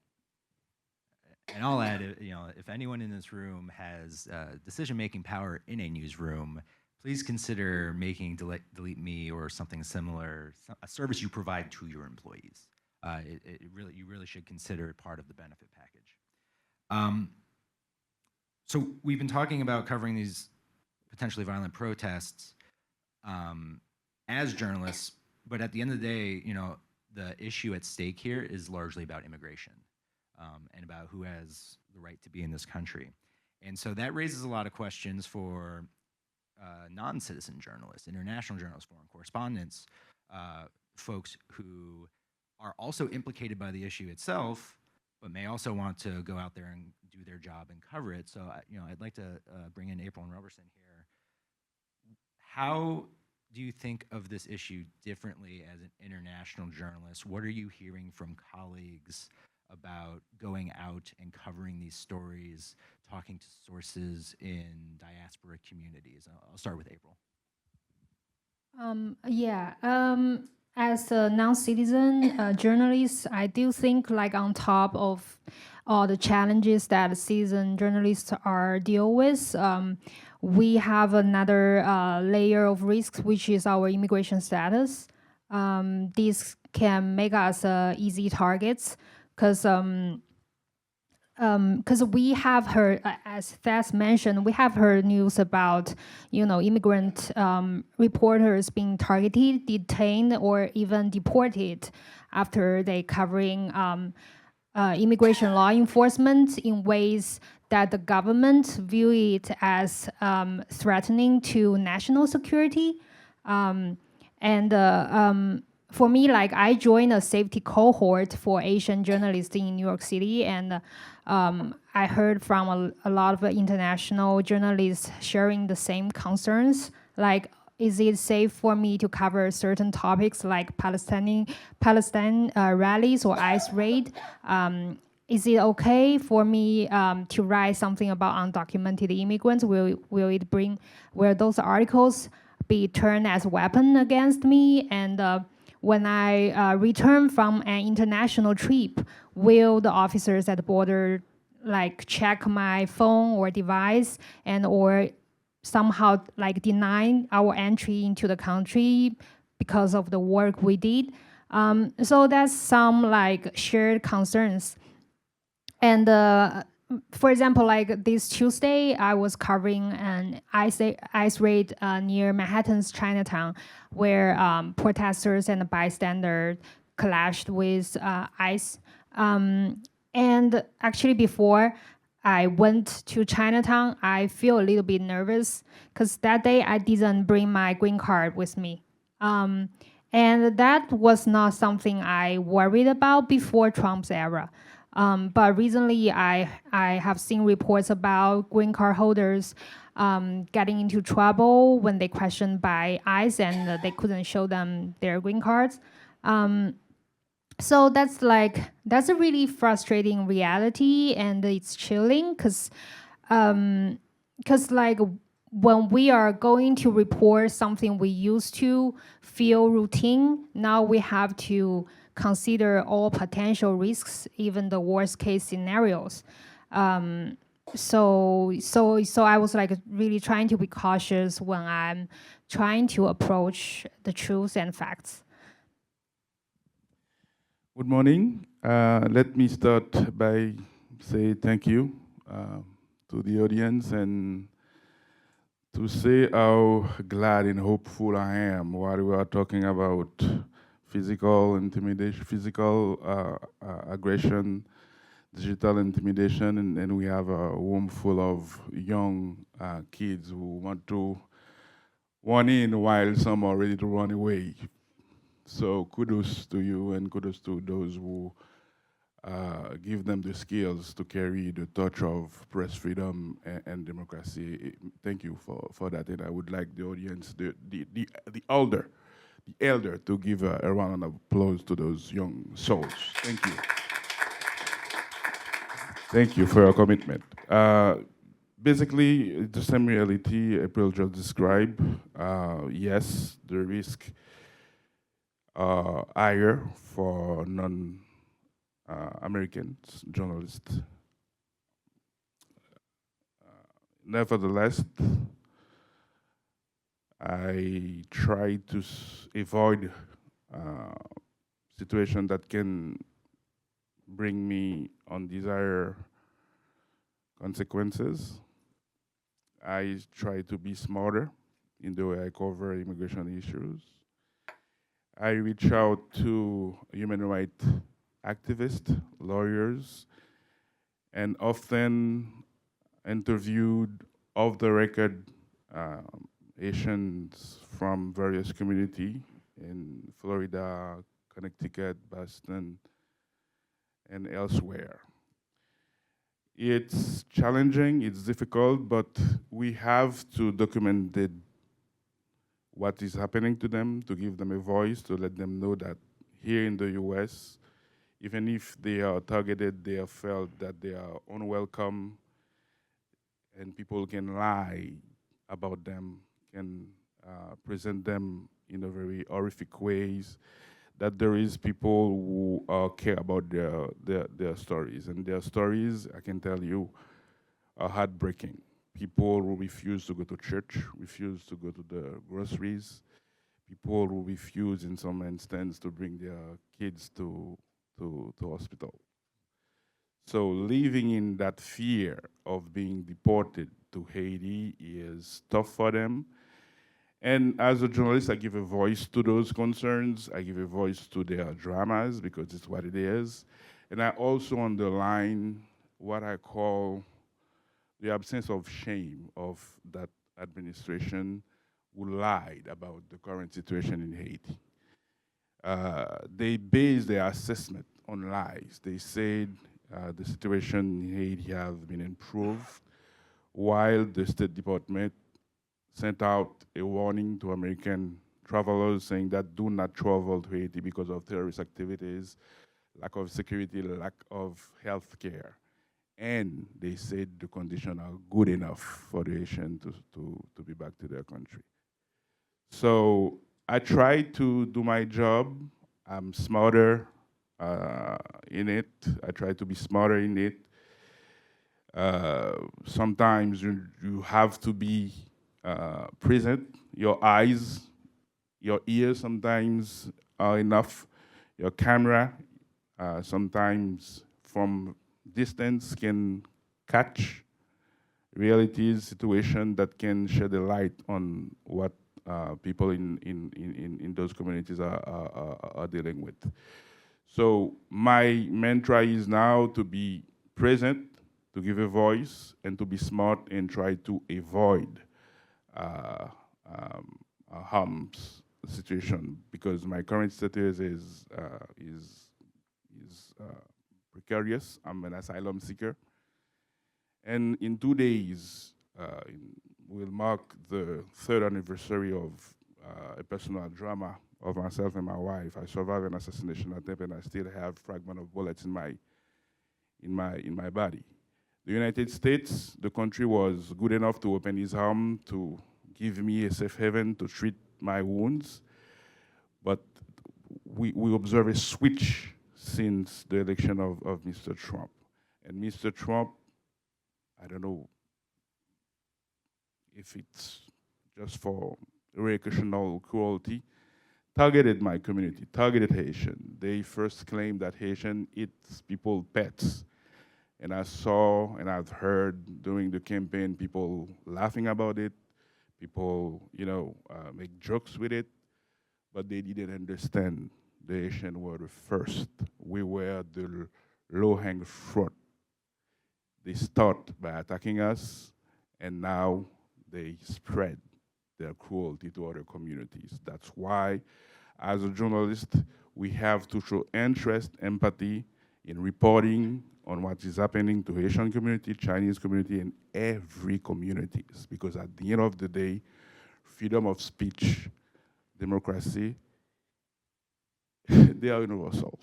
[SPEAKER 9] And I'll add, if anyone in this room has decision-making power in a newsroom, please consider making Delete Me or something similar a service you provide to your employees. You really should consider it part of the benefit package. So we've been talking about covering these potentially violent protests as journalists, but at the end of the day, the issue at stake here is largely about immigration and about who has the right to be in this country. And so that raises a lot of questions for non-citizen journalists, international journalists, foreign correspondents, folks who are also implicated by the issue itself, but may also want to go out there and do their job and cover it. So, I'd like to bring in April and Robertson here. How do you think of this issue differently as an international journalist? What are you hearing from colleagues about going out and covering these stories, talking to sources in diaspora communities? I'll start with April.
[SPEAKER 12] As a non-citizen journalist, I do think on top of all the challenges that citizen journalists are deal with, we have another layer of risks, which is our immigration status. This can make us easy targets because we have heard, as Thess mentioned, we have heard news about, immigrant reporters being targeted, detained, or even deported after they covering immigration law enforcement in ways that the government view it as threatening to national security. For me, I joined a safety cohort for Asian journalists in New York City, and I heard from a lot of international journalists sharing the same concerns, is it safe for me to cover certain topics like Palestine rallies or ICE raid? Is it okay for me to write something about undocumented immigrants? Will those articles be turned as a weapon against me? And when I return from an international trip, will the officers at the border check my phone or device or somehow deny our entry into the country because of the work we did? So that's some shared concerns. And for example, this Tuesday, I was covering an ICE raid near Manhattan's Chinatown, where protesters and bystanders clashed with ICE. And actually, before I went to Chinatown, I feel a little bit nervous because that day I didn't bring my green card with me. And that was not something I worried about before Trump's era. But recently, I have seen reports about green card holders getting into trouble when they questioned by ICE and they couldn't show them their green cards. So that's a really frustrating reality, and it's chilling because like when we are going to report something we used to feel routine, now we have to consider all potential risks, even the worst case scenarios. So I was like really trying to be cautious when I'm trying to approach the truth and facts.
[SPEAKER 13] Good morning. Let me start by say thank you to the audience and to say how glad and hopeful I am while we are talking about physical intimidation, physical aggression, digital intimidation, and we have a room full of young kids who want to run in while some are ready to run away. So kudos to you and kudos to those who give them the skills to carry the torch of press freedom and democracy. Thank you for that. And I would like the audience, the elder to give a round of applause to those young souls. Thank you. Thank you for your commitment. Basically, the same reality April just described. Yes, the risk higher for non-Americans journalists. Nevertheless, I try to avoid situations that can bring me undesired consequences. I try to be smarter in the way I cover immigration issues. I reach out to human rights activists, lawyers, and often interviewed off-the-record Asians from various communities in Florida, Connecticut, Boston, and elsewhere. It's challenging, it's difficult, but we have to document what is happening to them, to give them a voice, to let them know that here in the US, even if they are targeted, they have felt that they are unwelcome, and people can lie about them, can present them in a very horrific ways, that there is people who care about their stories. And their stories, I can tell you, are heartbreaking. People who refuse to go to church, refuse to go to the groceries, people who refuse in some instances to bring their kids to hospital. So living in that fear of being deported to Haiti is tough for them. And as a journalist, I give a voice to those concerns. I give a voice to their dramas because it's what it is. And I also underline what I call the absence of shame of that administration who lied about the current situation in Haiti. They based their assessment on lies. They said the situation in Haiti has been improved, while the State Department sent out a warning to American travelers saying that do not travel to Haiti because of terrorist activities, lack of security, lack of health care. And they said the conditions are good enough for the Haitian to be back to their country. So I try to do my job. I'm smarter in it. I try to be smarter in it. Sometimes you have to be present. Your eyes, your ears sometimes are enough. Your camera sometimes from distance can catch realities, situation that can shed a light on what people in those communities are dealing with. So my mantra is now to be present, to give a voice, and to be smart and try to avoid harm's situation, because my current status is precarious. I'm an asylum seeker. And in 2 days, we'll mark the 3rd anniversary of a personal drama of myself and my wife. I survived an assassination attempt, and I still have fragments of bullets in my body. The United States, the country, was good enough to open its arms to give me a safe haven to treat my wounds, but we observe a switch since the election of Mr. Trump. And Mr. Trump, I don't know if it's just for recreational cruelty, targeted my community, targeted Haitian. They first claimed that Haitian eats people's pets. And I saw and I've heard during the campaign people laughing about it, people, make jokes with it, but they didn't understand the Haitian were the first. We were the low-hanging fruit. They start by attacking us, and now they spread their cruelty to other communities. That's why, as a journalist, we have to show interest, empathy in reporting on what is happening to Haitian community, Chinese community, and every communities. Because at the end of the day, freedom of speech, democracy, they are universals.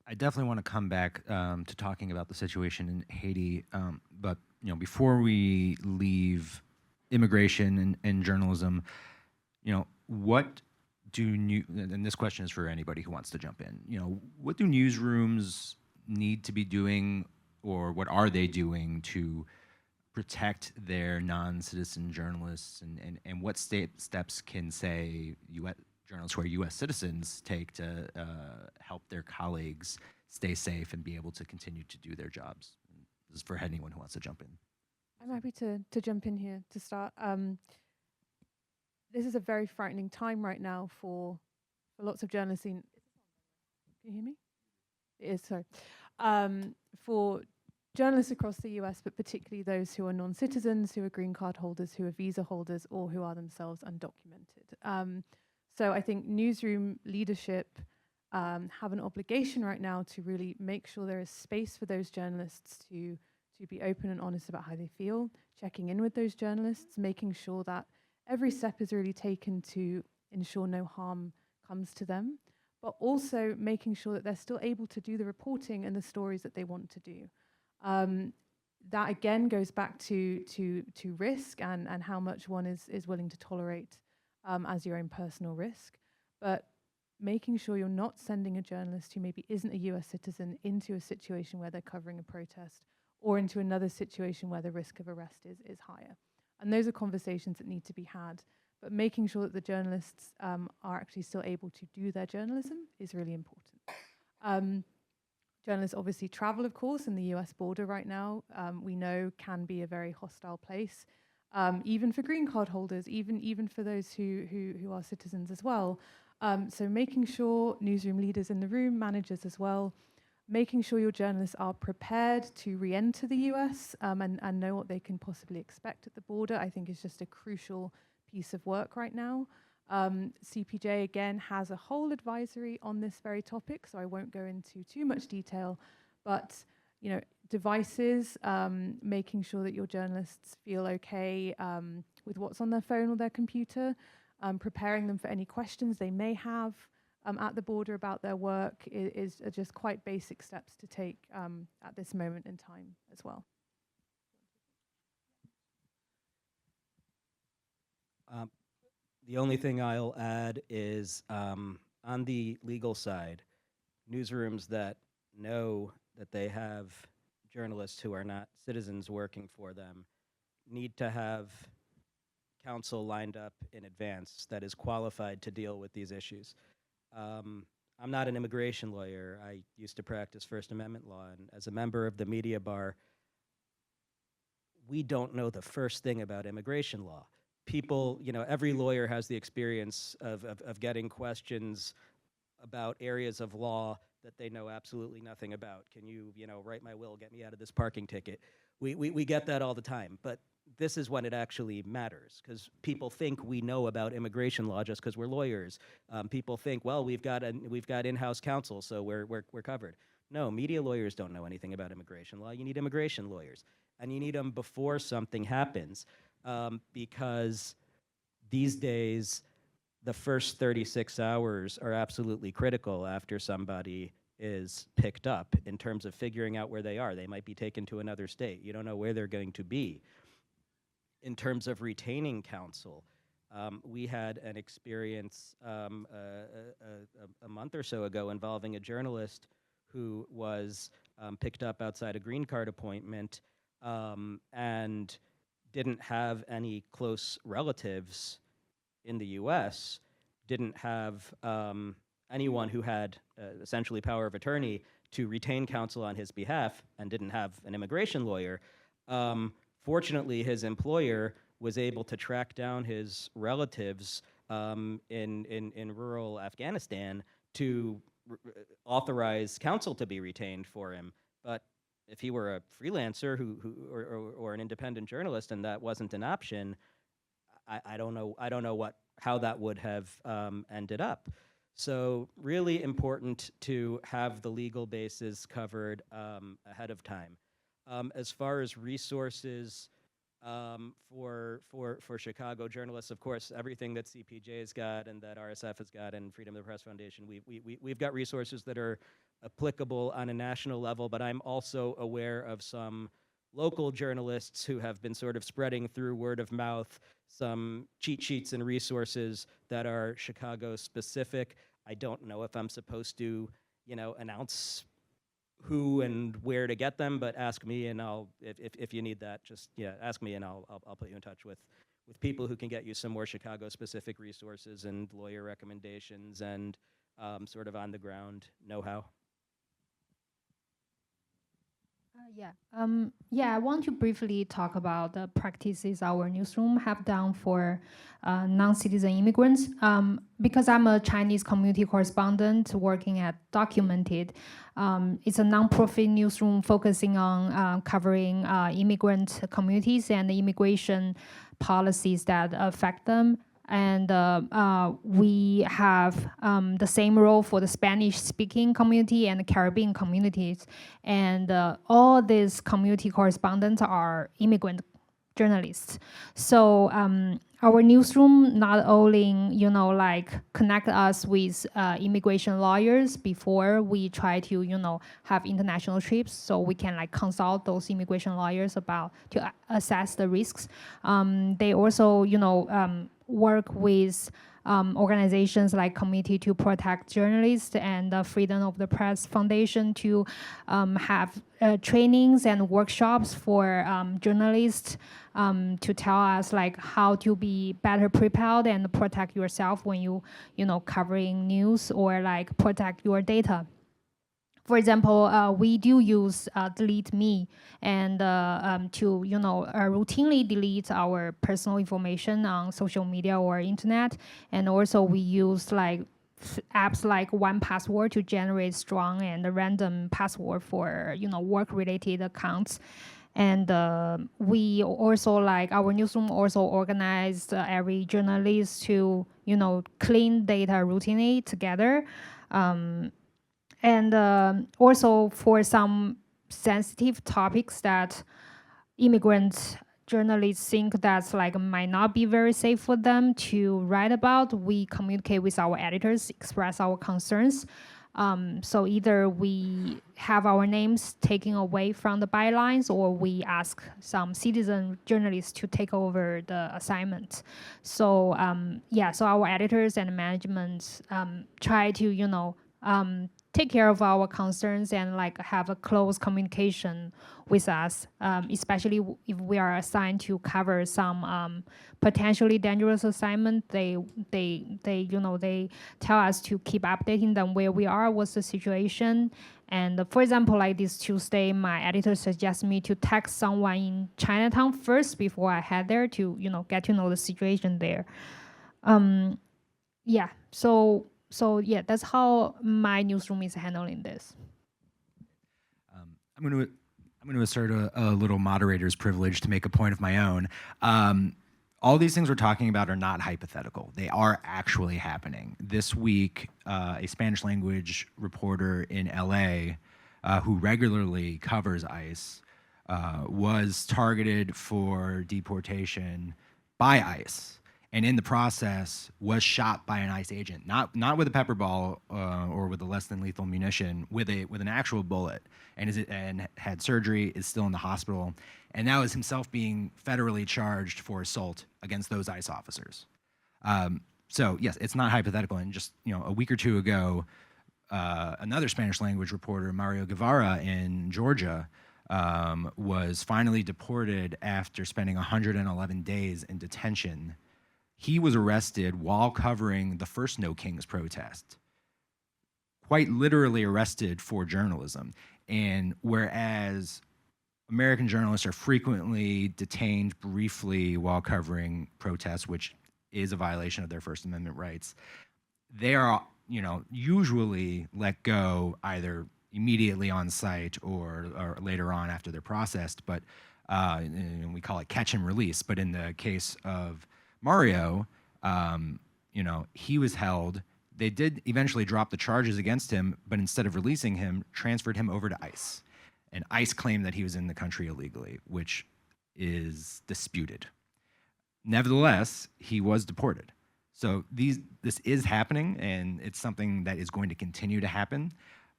[SPEAKER 9] I definitely want to come back to talking about the situation in Haiti, but before we leave immigration and journalism, what do and this question is for anybody who wants to jump in. What do newsrooms need to be doing, or what are they doing to protect their non-citizen journalists, and what steps can, say, journalists who are U.S. citizens take to help their colleagues stay safe and be able to continue to do their jobs? This is for anyone who wants to jump in.
[SPEAKER 11] I'm happy to jump in here to start. This is a very frightening time right now for lots of journalists. Can you hear me? It is, sorry. For journalists across the US, but particularly those who are non-citizens, who are green card holders, who are visa holders, or who are themselves undocumented. So I think newsroom leadership have an obligation right now to really make sure there is space for those journalists to be open and honest about how they feel, checking in with those journalists, making sure that every step is really taken to ensure no harm comes to them, but also making sure that they're still able to do the reporting and the stories that they want to do. That again goes back to risk and how much one is willing to tolerate as your own personal risk, but making sure you're not sending a journalist who maybe isn't a US citizen into a situation where they're covering a protest, or into another situation where the risk of arrest is higher. And those are conversations that need to be had, but making sure that the journalists are actually still able to do their journalism is really important. Journalists obviously travel, of course, and the US border right now, we know can be a very hostile place, even for green card holders, even for those who are citizens as well. So making sure newsroom leaders in the room, managers as well, making sure your journalists are prepared to re-enter the US and know what they can possibly expect at the border, I think is just a crucial piece of work right now. CPJ, again, has a whole advisory on this very topic, so I won't go into too much detail, but devices, making sure that your journalists feel okay with what's on their phone or their computer, preparing them for any questions they may have at the border about their work is just quite basic steps to take at this moment in time as well.
[SPEAKER 10] The only thing I'll add is on the legal side, newsrooms that know that they have journalists who are not citizens working for them need to have counsel lined up in advance that is qualified to deal with these issues. I'm not an immigration lawyer. I used to practice First Amendment law, and as a member of the media bar, we don't know the first thing about immigration law. People, every lawyer has the experience of getting questions about areas of law that they know absolutely nothing about. Can you, write my will, get me out of this parking ticket? We get that all the time, but this is when it actually matters, because people think we know about immigration law just because we're lawyers. People think, well, we've got in-house counsel, so we're covered. No, media lawyers don't know anything about immigration law. You need immigration lawyers, and you need them before something happens, because these days, the first 36 hours are absolutely critical after somebody is picked up in terms of figuring out where they are. They might be taken to another state. You don't know where they're going to be. In terms of retaining counsel, we had an experience a month or so ago involving a journalist who was picked up outside a green card appointment and didn't have any close relatives in the US, didn't have anyone who had essentially power of attorney to retain counsel on his behalf, and didn't have an immigration lawyer. Fortunately, his employer was able to track down his relatives in rural Afghanistan to authorize counsel to be retained for him. But if he were a freelancer or an independent journalist and that wasn't an option, I don't know how that would have ended up. So really important to have the legal basis covered ahead of time. As far as resources for Chicago journalists, of course, everything that CPJ's got and that RSF has got and Freedom of the Press Foundation, we've got resources that are applicable on a national level, but I'm also aware of some local journalists who have been sort of spreading through word of mouth some cheat sheets and resources that are Chicago specific. I don't know if I'm supposed to, announce who and where to get them, but ask me and I'll, if you need that, just, ask me and I'll put you in touch with people who can get you some more Chicago specific resources and lawyer recommendations and sort of on the ground know-how.
[SPEAKER 12] I want to briefly talk about the practices our newsroom have done for non-citizen immigrants. Because I'm a Chinese community correspondent working at Documented, it's a non-profit newsroom focusing on covering immigrant communities and the immigration policies that affect them. And we have the same role for the Spanish-speaking community and the Caribbean communities. And all these community correspondents are immigrant journalists. So our newsroom not only, connect us with immigration lawyers before we try to, have international trips, so we can consult those immigration lawyers to assess the risks. They also, work with organizations like Committee to Protect Journalists and the Freedom of the Press Foundation to have trainings and workshops for journalists to tell us how to be better prepared and protect yourself when you covering news or protect your data. For example, we do use Delete Me and to routinely delete our personal information on social media or internet, and also we use apps like 1Password to generate strong and random password for work-related accounts. And we also our newsroom also organized every journalist to clean data routinely together. And also for some sensitive topics that immigrant journalists think that's might not be very safe for them to write about, we communicate with our editors, express our concerns. So either we have our names taken away from the bylines, or we ask some citizen journalists to take over the assignment. So so our editors and management try to take care of our concerns and have a close communication with us, especially if we are assigned to cover some potentially dangerous assignment. They tell us to keep updating them where we are, what's the situation. And for example, this Tuesday, my editor suggests me to text someone in Chinatown first before I head there to get to know the situation there. So that's how my newsroom is handling this.
[SPEAKER 9] I'm going to assert a little moderator's privilege to make a point of my own. All these things we're talking about are not hypothetical. They are actually happening. This week, a Spanish language reporter in LA who regularly covers ICE was targeted for deportation by ICE, and in the process was shot by an ICE agent, not with a pepper ball or with a less than lethal munition, with an actual bullet, and had surgery, is still in the hospital, and now is himself being federally charged for assault against those ICE officers. So yes, it's not hypothetical. And just a week or two ago, another Spanish language reporter, Mario Guevara in Georgia, was finally deported after spending 111 days in detention. He was arrested while covering the first No Kings protest, quite literally arrested for journalism. And whereas American journalists are frequently detained briefly while covering protests, which is a violation of their First Amendment rights, they are, usually let go either immediately on site or later on after they're processed. But we call it catch and release. But in the case of Mario, he was held. They did eventually drop the charges against him, but instead of releasing him, transferred him over to ICE. And ICE claimed that he was in the country illegally, which is disputed. Nevertheless, he was deported. So this is happening, and it's something that is going to continue to happen.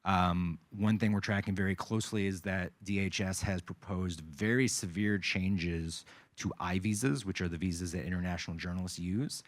[SPEAKER 9] One thing we're tracking very closely is that DHS has proposed very severe changes to I-visas, which are the visas that international journalists use.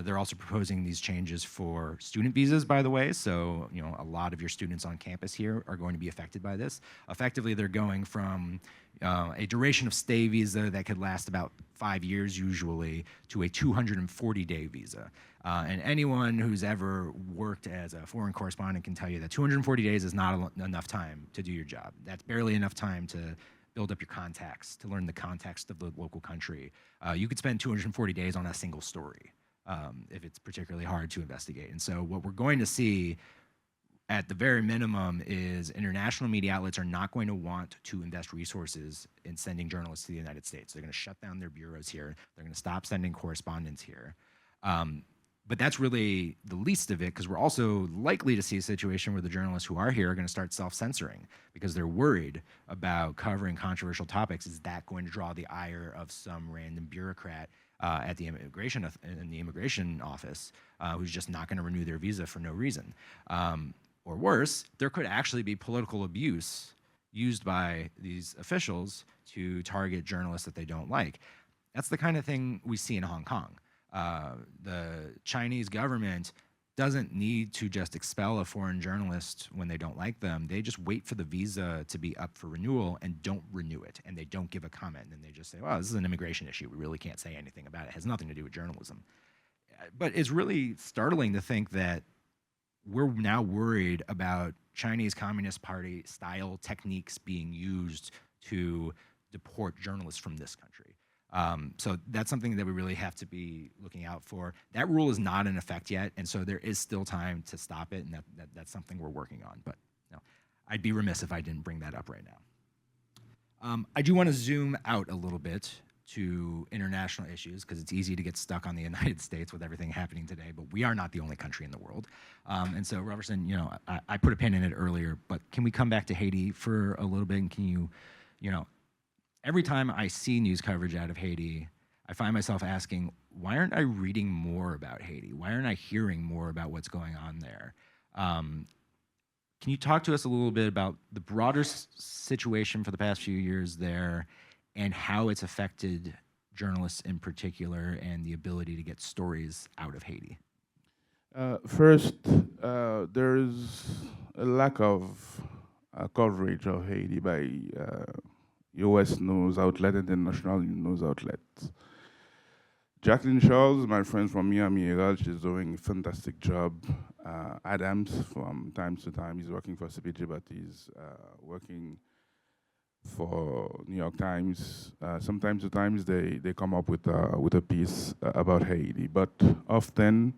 [SPEAKER 9] They're also proposing these changes for student visas, by the way. So, a lot of your students on campus here are going to be affected by this. Effectively, they're going from a duration of stay visa that could last about 5 years usually to a 240-day visa. And anyone who's ever worked as a foreign correspondent can tell you that 240 days is not enough time to do your job. That's barely enough time to build up your contacts, to learn the context of the local country. You could spend 240 days on a single story if it's particularly hard to investigate. And so what we're going to see at the very minimum is international media outlets are not going to want to invest resources in sending journalists to the United States. They're going to shut down their bureaus here. They're going to stop sending correspondents here. But that's really the least of it, because we're also likely to see a situation where the journalists who are here are going to start self-censoring because they're worried about covering controversial topics. Is that going to draw the ire of some random bureaucrat at the immigration office who's just not going to renew their visa for no reason? Or worse, there could actually be political abuse used by these officials to target journalists that they don't like. That's the kind of thing we see in Hong Kong. The Chinese government doesn't need to just expel a foreign journalist when they don't like them. They just wait for the visa to be up for renewal and don't renew it, and they don't give a comment, and they just say, well, this is an immigration issue. We really can't say anything about it. It has nothing to do with journalism. But it's really startling to think that we're now worried about Chinese Communist Party style techniques being used to deport journalists from this country. So that's something that we really have to be looking out for. That rule is not in effect yet, and so there is still time to stop it, and that's something we're working on. But I'd be remiss if I didn't bring that up right now. I do want to zoom out a little bit to international issues, because it's easy to get stuck on the United States with everything happening today, but we are not the only country in the world. And so, Robertson, I put a pin in it earlier, but can we come back to Haiti for a little bit, and can you every time I see news coverage out of Haiti, I find myself asking, why aren't I reading more about Haiti? Why aren't I hearing more about what's going on there? Can you talk to us a little bit about the broader situation for the past few years there, and how it's affected journalists in particular and the ability to get stories out of Haiti?
[SPEAKER 13] First, there is a lack of coverage of Haiti by U.S. news outlet and international news outlets. Jacqueline Charles, my friend from Miami Herald, she's doing a fantastic job. Adams, from time to time, he's working for CPJ, but he's working for New York Times. Sometimes to times they come up with a piece about Haiti, but often,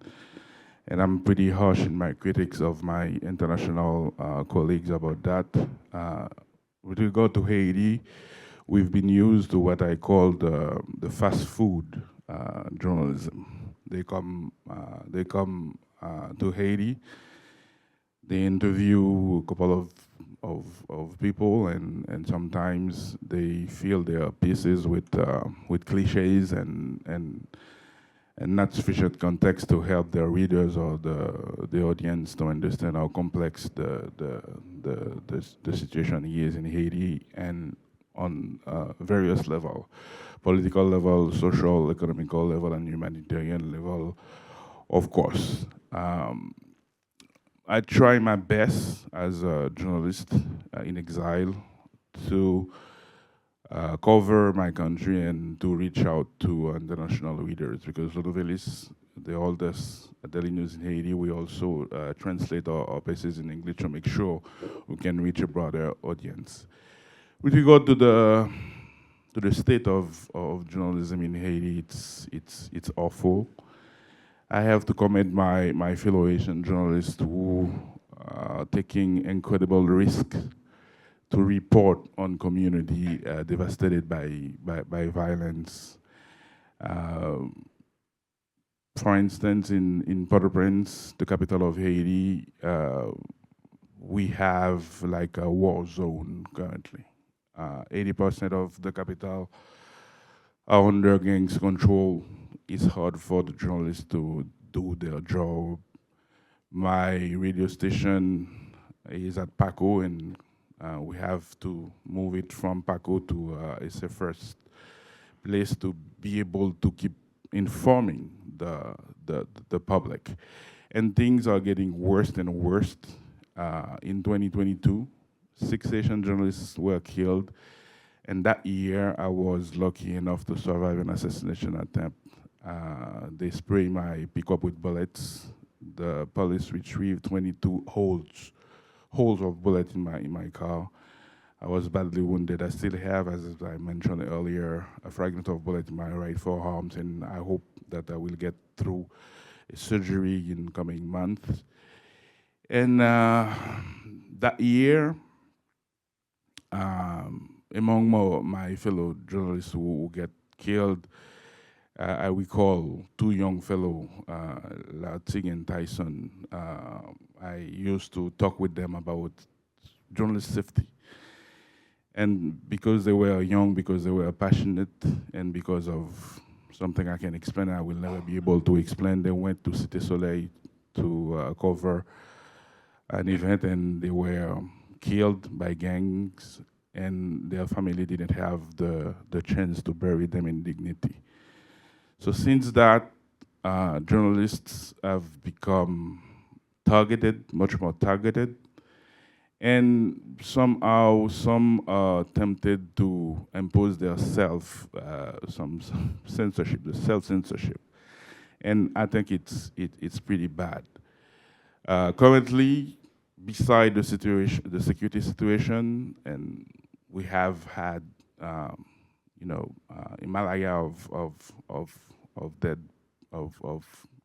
[SPEAKER 13] and I'm pretty harsh in my critics of my international colleagues about that, with regard to Haiti, we've been used to what I call the fast food journalism. They come to Haiti. They interview a couple of people, and sometimes they fill their pieces with cliches and not sufficient context to help their readers or the audience to understand how complex the situation is in Haiti and on various levels, political level, social, economical level, and humanitarian level, of course. I try my best as a journalist in exile to cover my country and to reach out to international readers, because Le Nouvelliste, the oldest daily news in Haiti, we also translate our pieces in English to make sure we can reach a broader audience. With regard to the state of journalism in Haiti, it's awful. I have to commend my fellow Asian journalists who are taking incredible risk to report on community devastated by violence. For instance, in Port-au-Prince, the capital of Haiti, we have like a war zone currently. 80% of the capital are under gangs control. It's hard for the journalists to do their job. My radio station is at Paco, and we have to move it from Paco to it's the first place to be able to keep informing the public. And things are getting worse and worse. In 2022, 6 Asian journalists were killed. And that year, I was lucky enough to survive an assassination attempt. They sprayed my pickup with bullets. The police retrieved 22 holes of bullets in my car. I was badly wounded. I still have, as I mentioned earlier, a fragment of bullet in my right forearm, and I hope that I will get through a surgery in coming months. And that year, among my fellow journalists who get killed, I recall 2 young fellows, Lating and Tyson. I used to talk with them about journalist safety. And because they were young, because they were passionate, and because of something I can explain, I will never be able to explain, they went to Cité Soleil to cover an event, and they were killed by gangs, and their family didn't have the chance to bury them in dignity. So since that, journalists have become targeted, much more targeted, and somehow some are tempted to impose their some censorship, the self-censorship. And I think it's pretty bad. Currently, beside the security situation, and we have had, a Himalaya of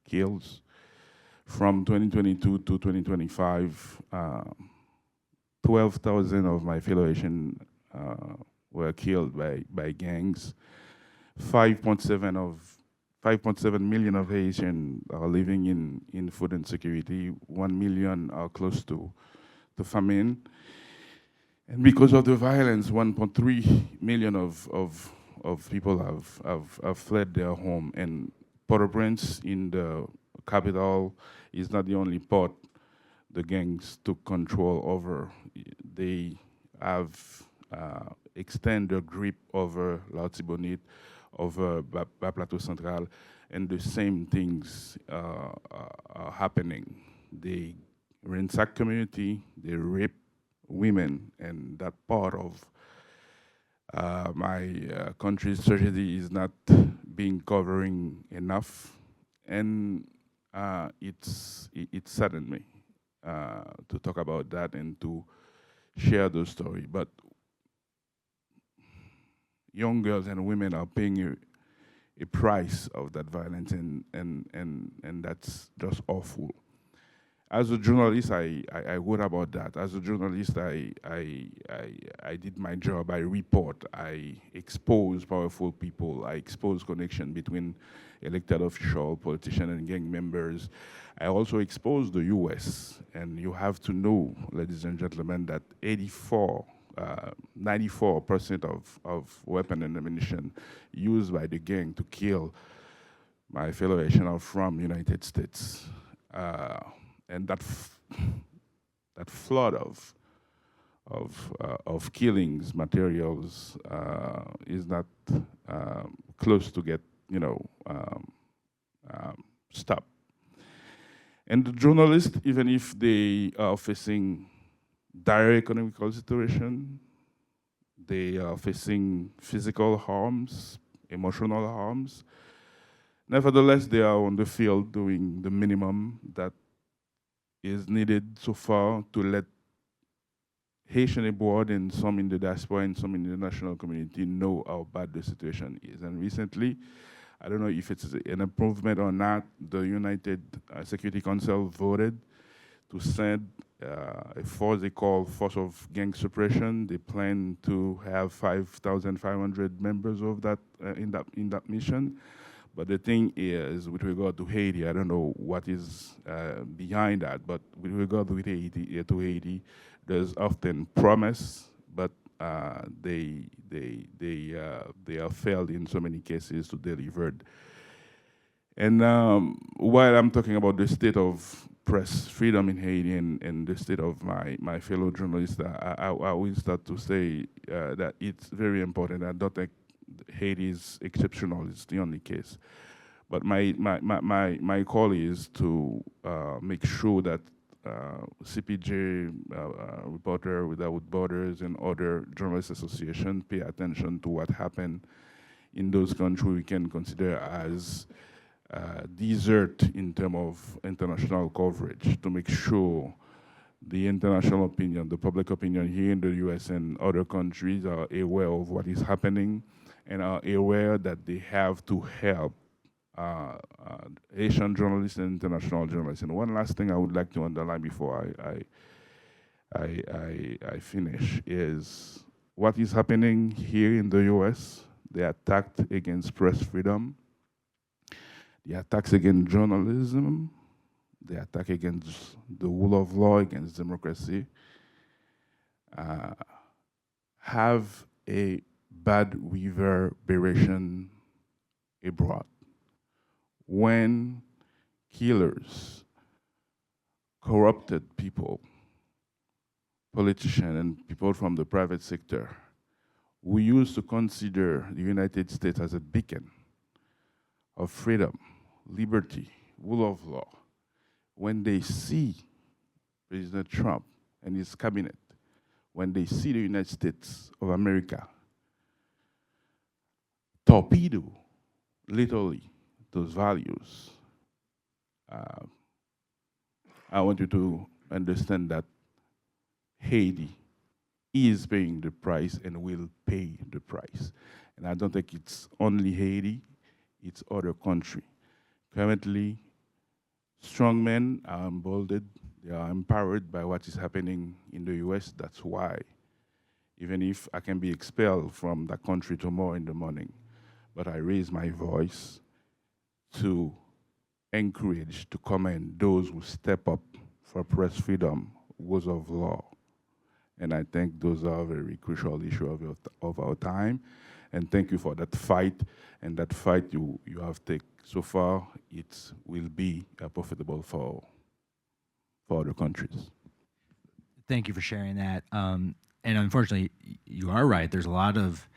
[SPEAKER 13] kills from 2022 to 2025. 12,000 of my fellow Asian were killed by gangs. 5.7 million of Haitians are living in food insecurity. 1 million are close to famine. And because of the violence, 1.3 million of people have fled their home. And Port-au-Prince, in the capital, is not the only port the gangs took control over. They have extended their grip over L'Artibonite, over Plateau Central, and the same things are happening. They ransack community, they rape women, and that part of my country's tragedy is not being covering enough, and it saddened me to talk about that and to share the story. But young girls and women are paying a price of that violence, and that's just awful. As a journalist, I wrote about that. As a journalist, I did my job. I report. I expose powerful people. I expose connection between elected officials, politicians, and gang members. I also expose the U.S. And you have to know, ladies and gentlemen, that 94% of weapon and ammunition used by the gang to kill my fellow Asian are from United States. And that flood of killings, materials, is not close to get stopped. And the journalists, even if they are facing dire economical situation, they are facing physical harms, emotional harms. Nevertheless, they are on the field doing the minimum that is needed so far to let Haitian abroad and some in the diaspora and some in the national community know how bad the situation is. And recently, I don't know if it's an improvement or not, the United Security Council voted to send a force they call Force of Gang Suppression. They plan to have 5,500 members of that in that mission. But the thing is, with regard to Haiti, I don't know what is behind that, but with regard to Haiti, there's often promise, but they are failed in so many cases to deliver. And while I'm talking about the state of press freedom in Haiti and the state of my fellow journalists, I will start to say that it's very important. I don't think Haiti is exceptional, it's the only case. But my call is to make sure that CPJ, Reporter Without Borders, and other journalist associations pay attention to what happened in those countries we can consider as desert in terms of international coverage, to make sure the international opinion, the public opinion here in the US and other countries are aware of what is happening and are aware that they have to help Asian journalists and international journalists. And one last thing I would like to underline before I finish is what is happening here in the US. The attack against press freedom, the attacks against journalism, the attack against the rule of law, against democracy, have a bad reverberation abroad. When killers, corrupted people, politicians, and people from the private sector who used to consider the United States as a beacon of freedom, liberty, rule of law, when they see President Trump and his cabinet, when they see the United States of America torpedo, literally, those values, I want you to understand that Haiti is paying the price and will pay the price. And I don't think it's only Haiti, it's other countries. Currently, strong men are emboldened, they are empowered by what is happening in the US. That's why, even if I can be expelled from that country tomorrow in the morning, but I raise my voice to encourage, to commend those who step up for press freedom, rules of law. And I think those are very crucial issues of our time. And thank you for that fight. And that fight you have taken so far, it will be profitable for other countries.
[SPEAKER 9] Thank you for sharing that. And unfortunately, you are right. There's a lot of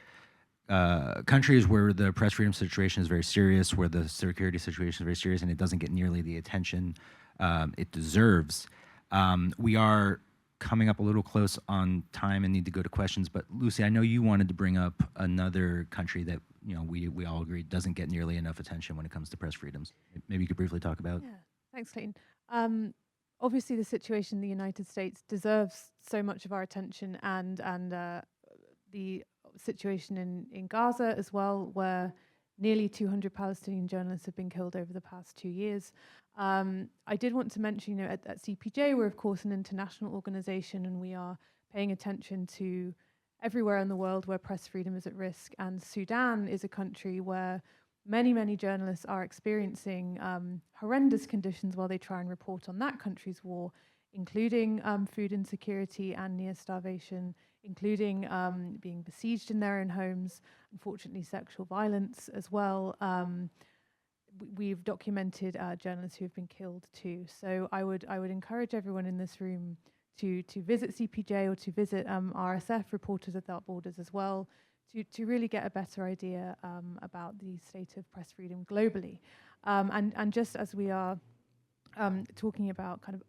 [SPEAKER 9] countries where the press freedom situation is very serious, where the security situation is very serious, and it doesn't get nearly the attention it deserves. We are coming up a little close on time and need to go to questions, but Lucy, I know you wanted to bring up another country that we all agree doesn't get nearly enough attention when it comes to press freedoms. Maybe you could briefly talk about.
[SPEAKER 11] Yeah, thanks, Clayton. Obviously, the situation in the United States deserves so much of our attention, and the situation in Gaza as well, where Nearly 200 Palestinian journalists have been killed over the past 2 years. I did want to mention, at CPJ, we're of course an international organization, and we are paying attention to everywhere in the world where press freedom is at risk. And Sudan is a country where many journalists are experiencing horrendous conditions while they try and report on that country's war, including food insecurity and near starvation, including being besieged in their own homes, unfortunately sexual violence as well. We've documented journalists who have been killed too. So I would encourage everyone in this room to visit CPJ or to visit RSF, Reporters Without Borders, as well, to really get a better idea about the state of press freedom globally. And just as we are talking about kind of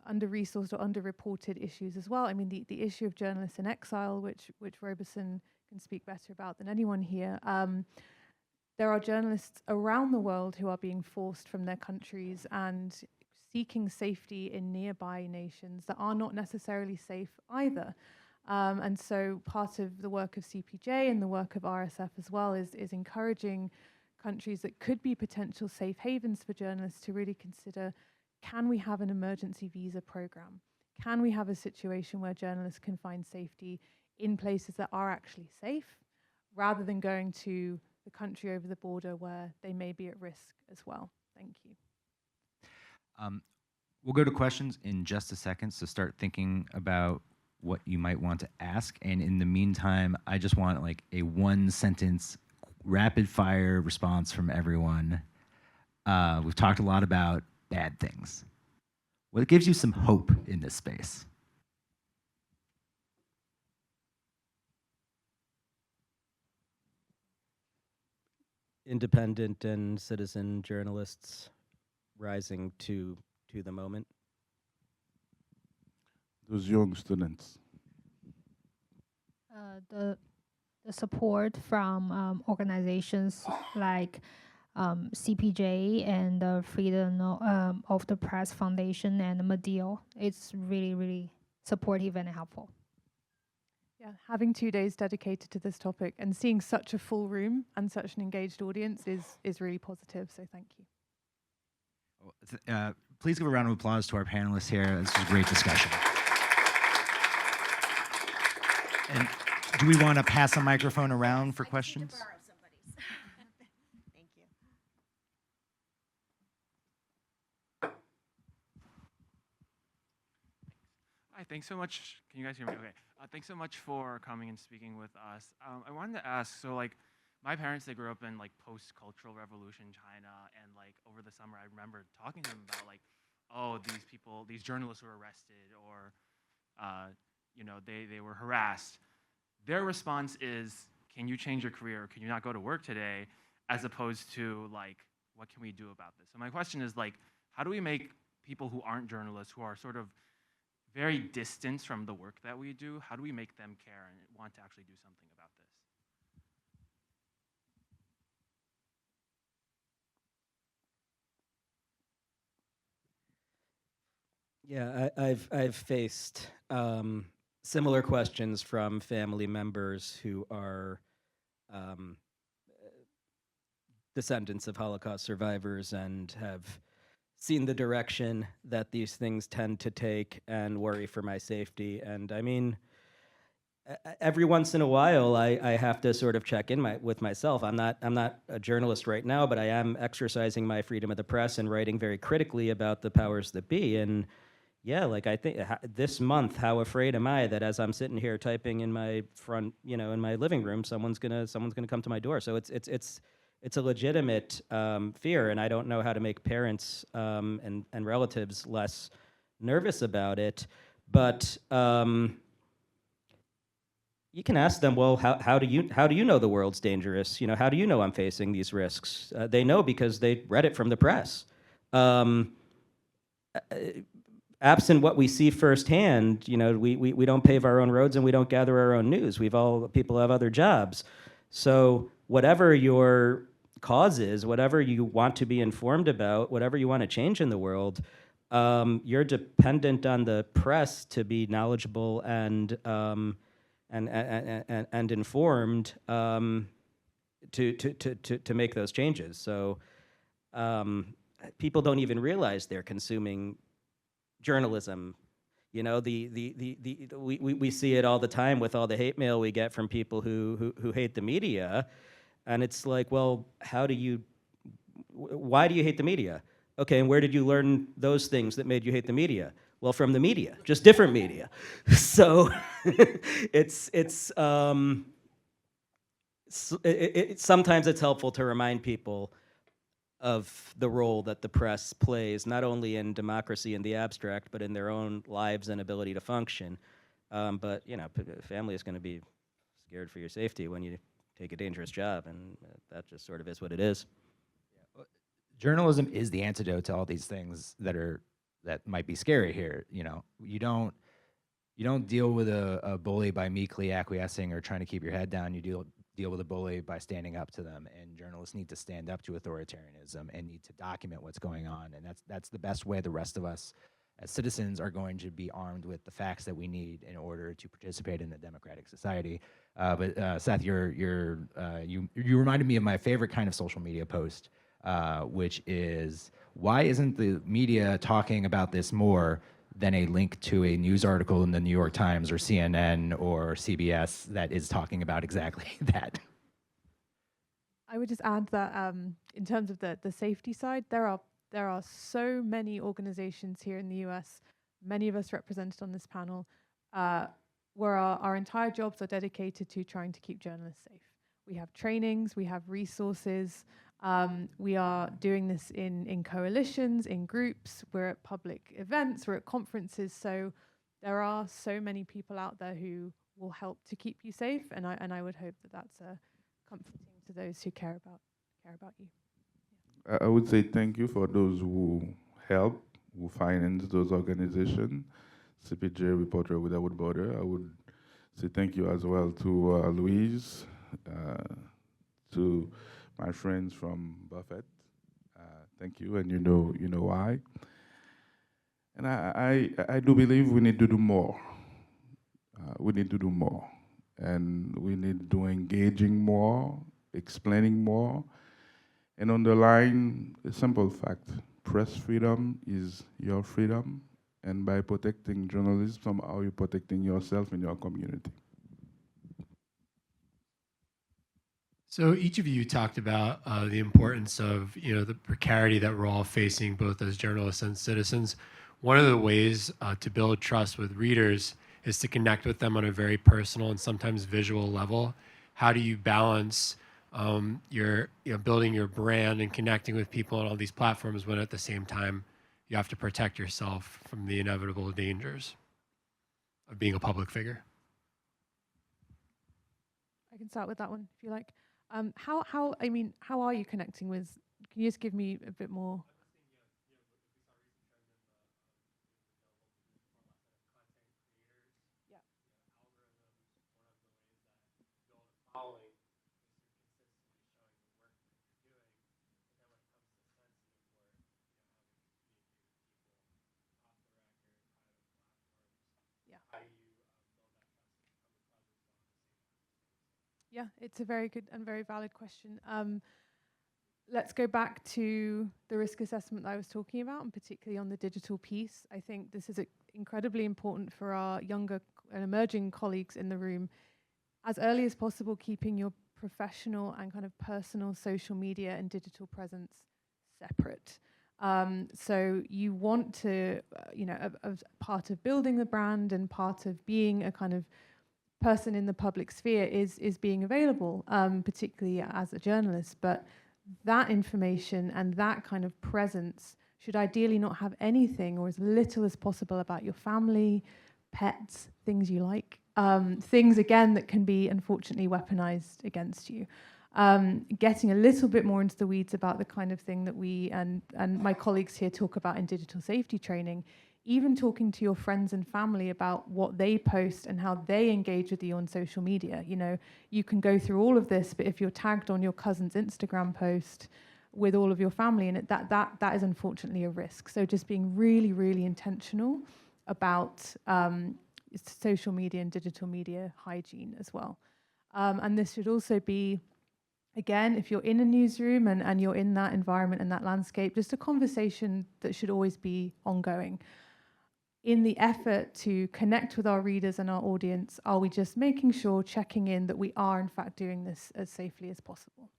[SPEAKER 11] under-resourced or under-reported issues as well. I mean, the issue of journalists in exile, which Robeson can speak better about than anyone here. There are journalists around the world who are being forced from their countries and seeking safety in nearby nations that are not necessarily safe either. And so part of the work of CPJ and the work of RSF as well is encouraging countries that could be potential safe havens for journalists to really consider, can we have an emergency visa program? Can we have a situation where journalists can find safety in places that are actually safe, rather than going to the country over the border where they may be at risk as well? Thank you.
[SPEAKER 9] We'll go to questions in just a second, so start thinking about what you might want to ask. And in the meantime, I just want like a one-sentence rapid-fire response from everyone. We've talked a lot about bad things. What gives you some hope in this space?
[SPEAKER 10] Independent and citizen journalists rising to the moment.
[SPEAKER 13] Those young students.
[SPEAKER 12] The support from organizations like CPJ and the Freedom of the Press Foundation and Medill. It's really supportive and helpful.
[SPEAKER 11] Yeah, having 2 days dedicated to this topic and seeing such a full room and such an engaged audience is really positive, so thank you.
[SPEAKER 9] Please give a round of applause to our panelists here. This was a great discussion. And do we want to pass the microphone around for questions?
[SPEAKER 14] Thank you.
[SPEAKER 15] Hi, thanks so much. Can you guys hear me? Okay. Thanks so much for coming and speaking with us. I wanted to ask, so like, my parents, they grew up in like post-cultural revolution China, and like over the summer, I remember talking to them about like, oh, these people, these journalists were arrested, or they were harassed. Their response is, can you change your career? Can you not go to work today? As opposed to like, what can we do about this? So my question is like, how do we make people who aren't journalists, who are sort of very distant from the work that we do, how do we make them care and want to actually do something about this?
[SPEAKER 10] Yeah, I've faced similar questions from family members who are descendants of Holocaust survivors and have seen the direction that these things tend to take and worry for my safety. And I mean, every once in a while, I have to sort of check in with myself. I'm not a journalist right now, but I am exercising my freedom of the press and writing very critically about the powers that be. And yeah, like I think this month, how afraid am I that as I'm sitting here typing in my front, in my living room, someone's gonna come to my door. So it's a legitimate fear, and I don't know how to make parents and relatives less nervous about it. But you can ask them, well, how do you know the world's dangerous? How do you know I'm facing these risks? They know because they read it from the press. Absent what we see firsthand, we don't pave our own roads and we don't gather our own news. People have other jobs. So whatever your cause is, whatever you want to be informed about, whatever you want to change in the world, you're dependent on the press to be knowledgeable and and informed to make those changes. So people don't even realize they're consuming journalism. You know, we see it all the time with all the hate mail we get from people who hate the media, and it's like, well, why do you hate the media? Okay, and where did you learn those things that made you hate the media? Well, from the media, just different media. So sometimes it's helpful to remind people of the role that the press plays, not only in democracy in the abstract, but in their own lives and ability to function. But you know, family is going to be scared for your safety when you take a dangerous job, and that just sort of is what it is.
[SPEAKER 5] Journalism is the antidote to all these things that might be scary here. You know, you don't deal with a bully by meekly acquiescing or trying to keep your head down. You deal with a bully by standing up to them, and journalists need to stand up to authoritarianism and need to document what's going on, and that's the best way the rest of us as citizens are going to be armed with the facts that we need in order to participate in a democratic society. But Seth, you reminded me of my favorite kind of social media post, which is, why isn't the media talking about this more than a link to a news article in the New York Times or CNN or CBS that is talking about exactly that?
[SPEAKER 11] I would just add that in terms of the safety side, there are so many organizations here in the US, many of us represented on this panel, where our entire jobs are dedicated to trying to keep journalists safe. We have trainings, we have resources. We are doing this in coalitions, in groups, we're at public events, we're at conferences. So there are so many people out there who will help to keep you safe, and I would hope that that's comforting to those who care about you.
[SPEAKER 13] I would say thank you for those who help, who finance those organizations. CPJ, Reporter Without Border. I would say thank you as well to Louise, to my friends from Buffett. Thank you, and you know why. And I do believe we need to do more. We need to do more, and we need to engaging more, explaining more, and underline a simple fact: press freedom is your freedom, and by protecting journalism, somehow you're protecting yourself and your community.
[SPEAKER 14] So each of you talked about the importance of the precarity that we're all facing, both as journalists and citizens. One of the ways to build trust with readers is to connect with them on a very personal and sometimes visual level. How do you balance your building your brand and connecting with people on all these platforms when at the same time you have to protect yourself from the inevitable dangers of being a public figure?
[SPEAKER 11] I can start with that one if you like. How are you connecting with? Can you just give me a bit more? Yeah. Yeah, it's a very good and very valid question. Let's go back to the risk assessment that I was talking about, and particularly on the digital piece. I think this is incredibly important for our younger and emerging colleagues in the room. As early as possible, keeping your professional and kind of personal social media and digital presence separate. So you want to, as part of building the brand and part of being a kind of person in the public sphere is being available, particularly as a journalist. But that information and that kind of presence should ideally not have anything or as little as possible about your family, pets, things you like, things again that can be unfortunately weaponized against you. Getting a little bit more into the weeds about the kind of thing that we and my colleagues here talk about in digital safety training, even talking to your friends and family about what they post and how they engage with you on social media. You can go through all of this, but if you're tagged on your cousin's Instagram post with all of your family in it, that is unfortunately a risk. So just being really, really intentional about social media and digital media hygiene as well. And this should also be, again, if you're in a newsroom and you're in that environment and that landscape, just a conversation that should always be ongoing. In the effort to connect with our readers and our audience, are we just making sure, checking in that we are in fact doing this as safely as possible?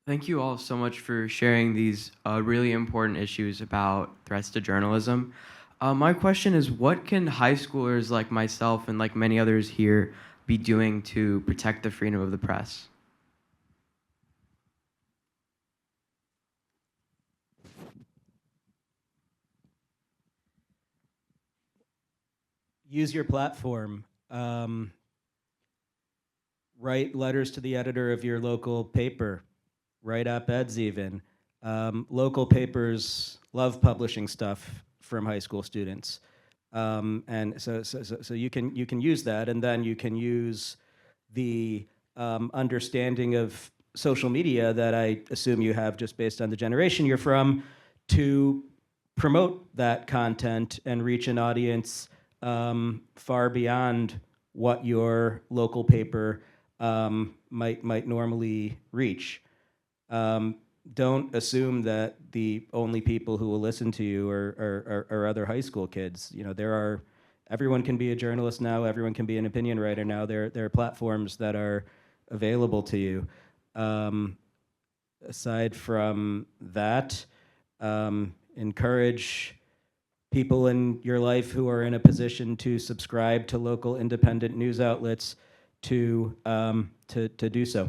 [SPEAKER 16] Thank you all so much for sharing these really important issues about threats to journalism. My question is, what can high schoolers like myself and like many others here be doing to protect the freedom of the press?
[SPEAKER 10] Use your platform. Write letters to the editor of your local paper. Write op-eds even. Local papers love publishing stuff from high school students. And so you can use that, and then you can use the understanding of social media that I assume you have just based on the generation you're from to promote that content and reach an audience far beyond what your local paper might normally reach. Don't assume that the only people who will listen to you are other high school kids. You know, everyone can be a journalist now. Everyone can be an opinion writer now. There are platforms that are available to you. Aside from that, encourage people in your life who are in a position to subscribe to local independent news outlets to do so.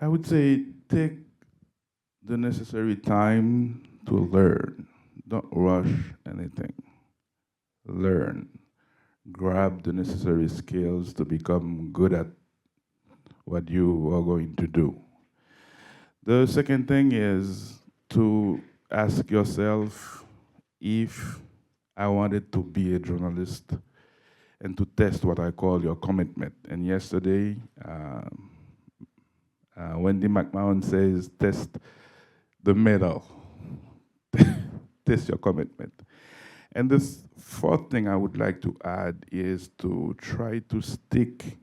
[SPEAKER 13] I would say take the necessary time to learn. Don't rush anything. Learn. Grab the necessary skills to become good at what you are going to do. The second thing is to ask yourself if I wanted to be a journalist and to test what I call your commitment. And yesterday, Wendy McMahon says, test the Medill. Test your commitment. And the fourth thing I would like to add is to try to stick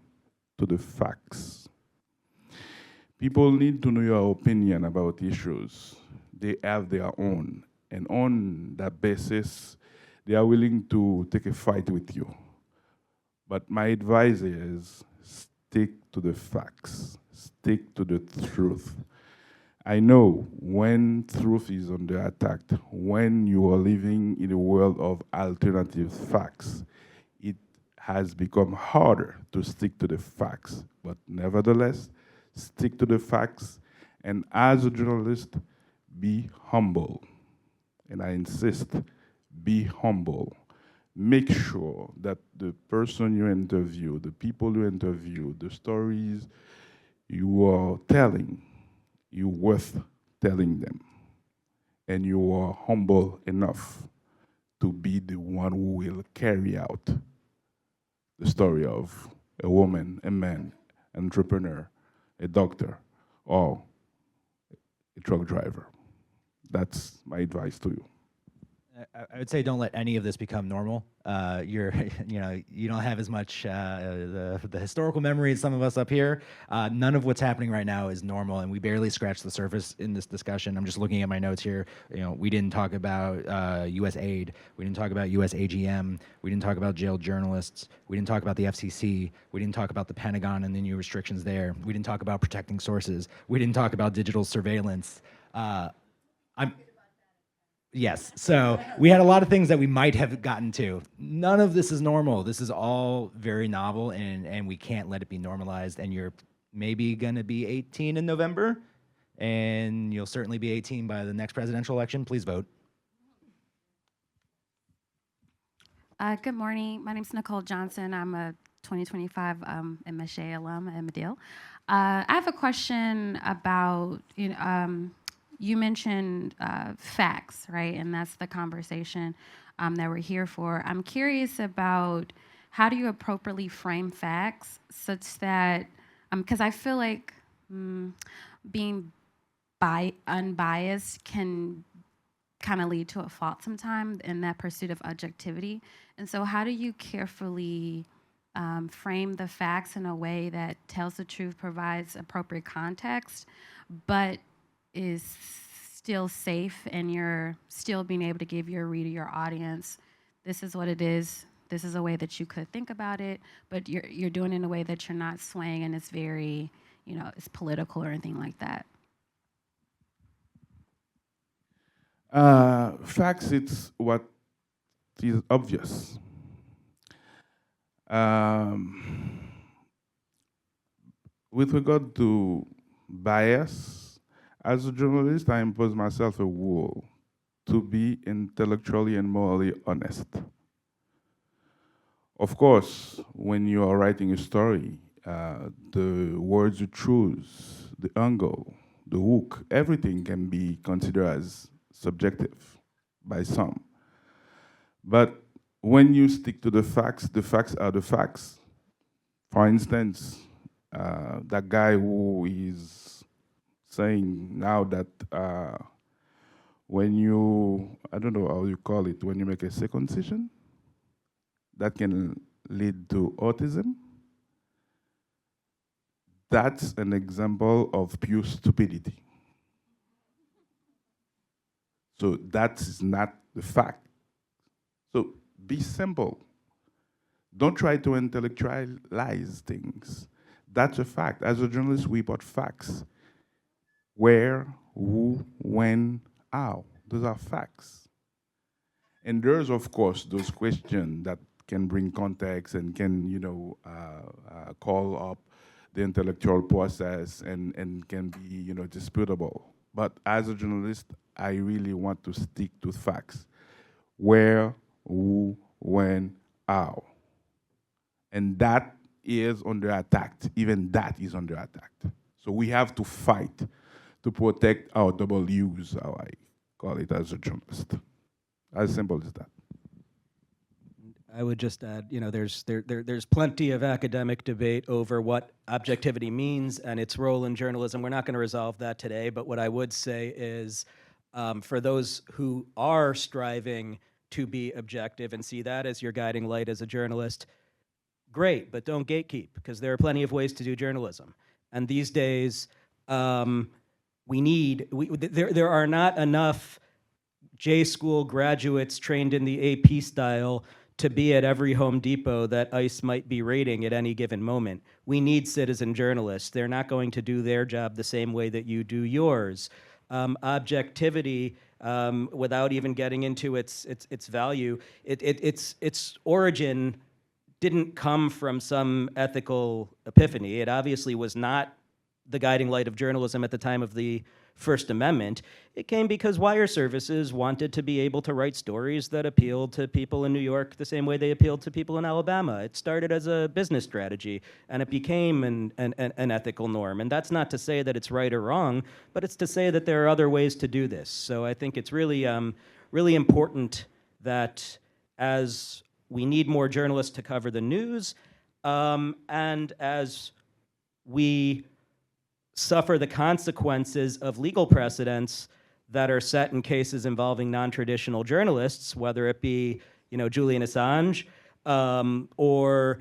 [SPEAKER 13] to the facts. People need to know your opinion about issues. They have their own. And on that basis, they are willing to take a fight with you. But my advice is stick to the facts. Stick to the truth. I know when truth is under attack, when you are living in a world of alternative facts, it has become harder to stick to the facts. But nevertheless, stick to the facts. And as a journalist, be humble. And I insist, be humble. Make sure that the person you interview, the people you interview, the stories you are telling, you're worth telling them. And you are humble enough to be the one who will carry out the story of a woman, a man, an entrepreneur, a doctor, or a truck driver. That's my advice to you.
[SPEAKER 5] I would say don't let any of this become normal. You don't have as much the historical memory as some of us up here. None of what's happening right now is normal, and we barely scratched the surface in this discussion. I'm just looking at my notes here. We didn't talk about U.S. aid. We didn't talk about U.S. AGM. We didn't talk about jailed journalists. We didn't talk about the FCC. We didn't talk about the Pentagon and the new restrictions there. We didn't talk about protecting sources. We didn't talk about digital surveillance. Yes, so we had a lot of things that we might have gotten to. None of this is normal. This is all very novel, and we can't let it be normalized. And you're maybe gonna be 18 in November, and you'll certainly be 18 by the next presidential election. Please vote.
[SPEAKER 17] Good morning. My name is Nicole Johnson. I'm a 2025 MSHA alum at Medill. I have a question about, you mentioned facts, right? And that's the conversation that we're here for. I'm curious about how do you appropriately frame facts such that Because I feel like being unbiased can kind of lead to a fault sometimes in that pursuit of objectivity. And so how do you carefully frame the facts in a way that tells the truth, provides appropriate context, but is still safe, and you're still being able to give your reader, your audience, this is what it is, this is a way that you could think about it, but you're doing it in a way that you're not swaying and it's very, it's political or anything like that?
[SPEAKER 13] Facts, it's what is obvious. With regard to bias, as a journalist, I impose myself a rule to be intellectually and morally honest. Of course, when you are writing a story, the words you choose, the angle, the hook, everything can be considered as subjective by some. But when you stick to the facts are the facts. For instance, that guy who is saying now that when you, I don't know how you call it, when you make a circumcision, that can lead to autism. That's an example of pure stupidity. So that is not the fact. So be simple. Don't try to intellectualize things. That's a fact. As a journalist, we report facts. Where, who, when, how. Those are facts. And there's, of course, those questions that can bring context and can, call up the intellectual process and can be, disputable. But as a journalist, I really want to stick to facts. Where, who, when, how. And that is under attack. Even that is under attack. So we have to fight to protect our W's, how I call it as a journalist. As simple as that.
[SPEAKER 10] I would just add, there's plenty of academic debate over what objectivity means and its role in journalism. We're not going to resolve that today, but what I would say is, for those who are striving to be objective and see that as your guiding light as a journalist, great, but don't gatekeep, because there are plenty of ways to do journalism. And these days, there are not enough J-school graduates trained in the AP style to be at every Home Depot that ICE might be raiding at any given moment. We need citizen journalists. They're not going to do their job the same way that you do yours. Objectivity, without even getting into its value, its origin didn't come from some ethical epiphany. It obviously was not the guiding light of journalism at the time of the First Amendment. It came because wire services wanted to be able to write stories that appealed to people in New York the same way they appealed to people in Alabama. It started as a business strategy, and it became an ethical norm. And that's not to say that it's right or wrong, but it's to say that there are other ways to do this. So I think it's really, really important that as we need more journalists to cover the news, and as we suffer the consequences of legal precedents that are set in cases involving non-traditional journalists, whether it be, Julian Assange, or,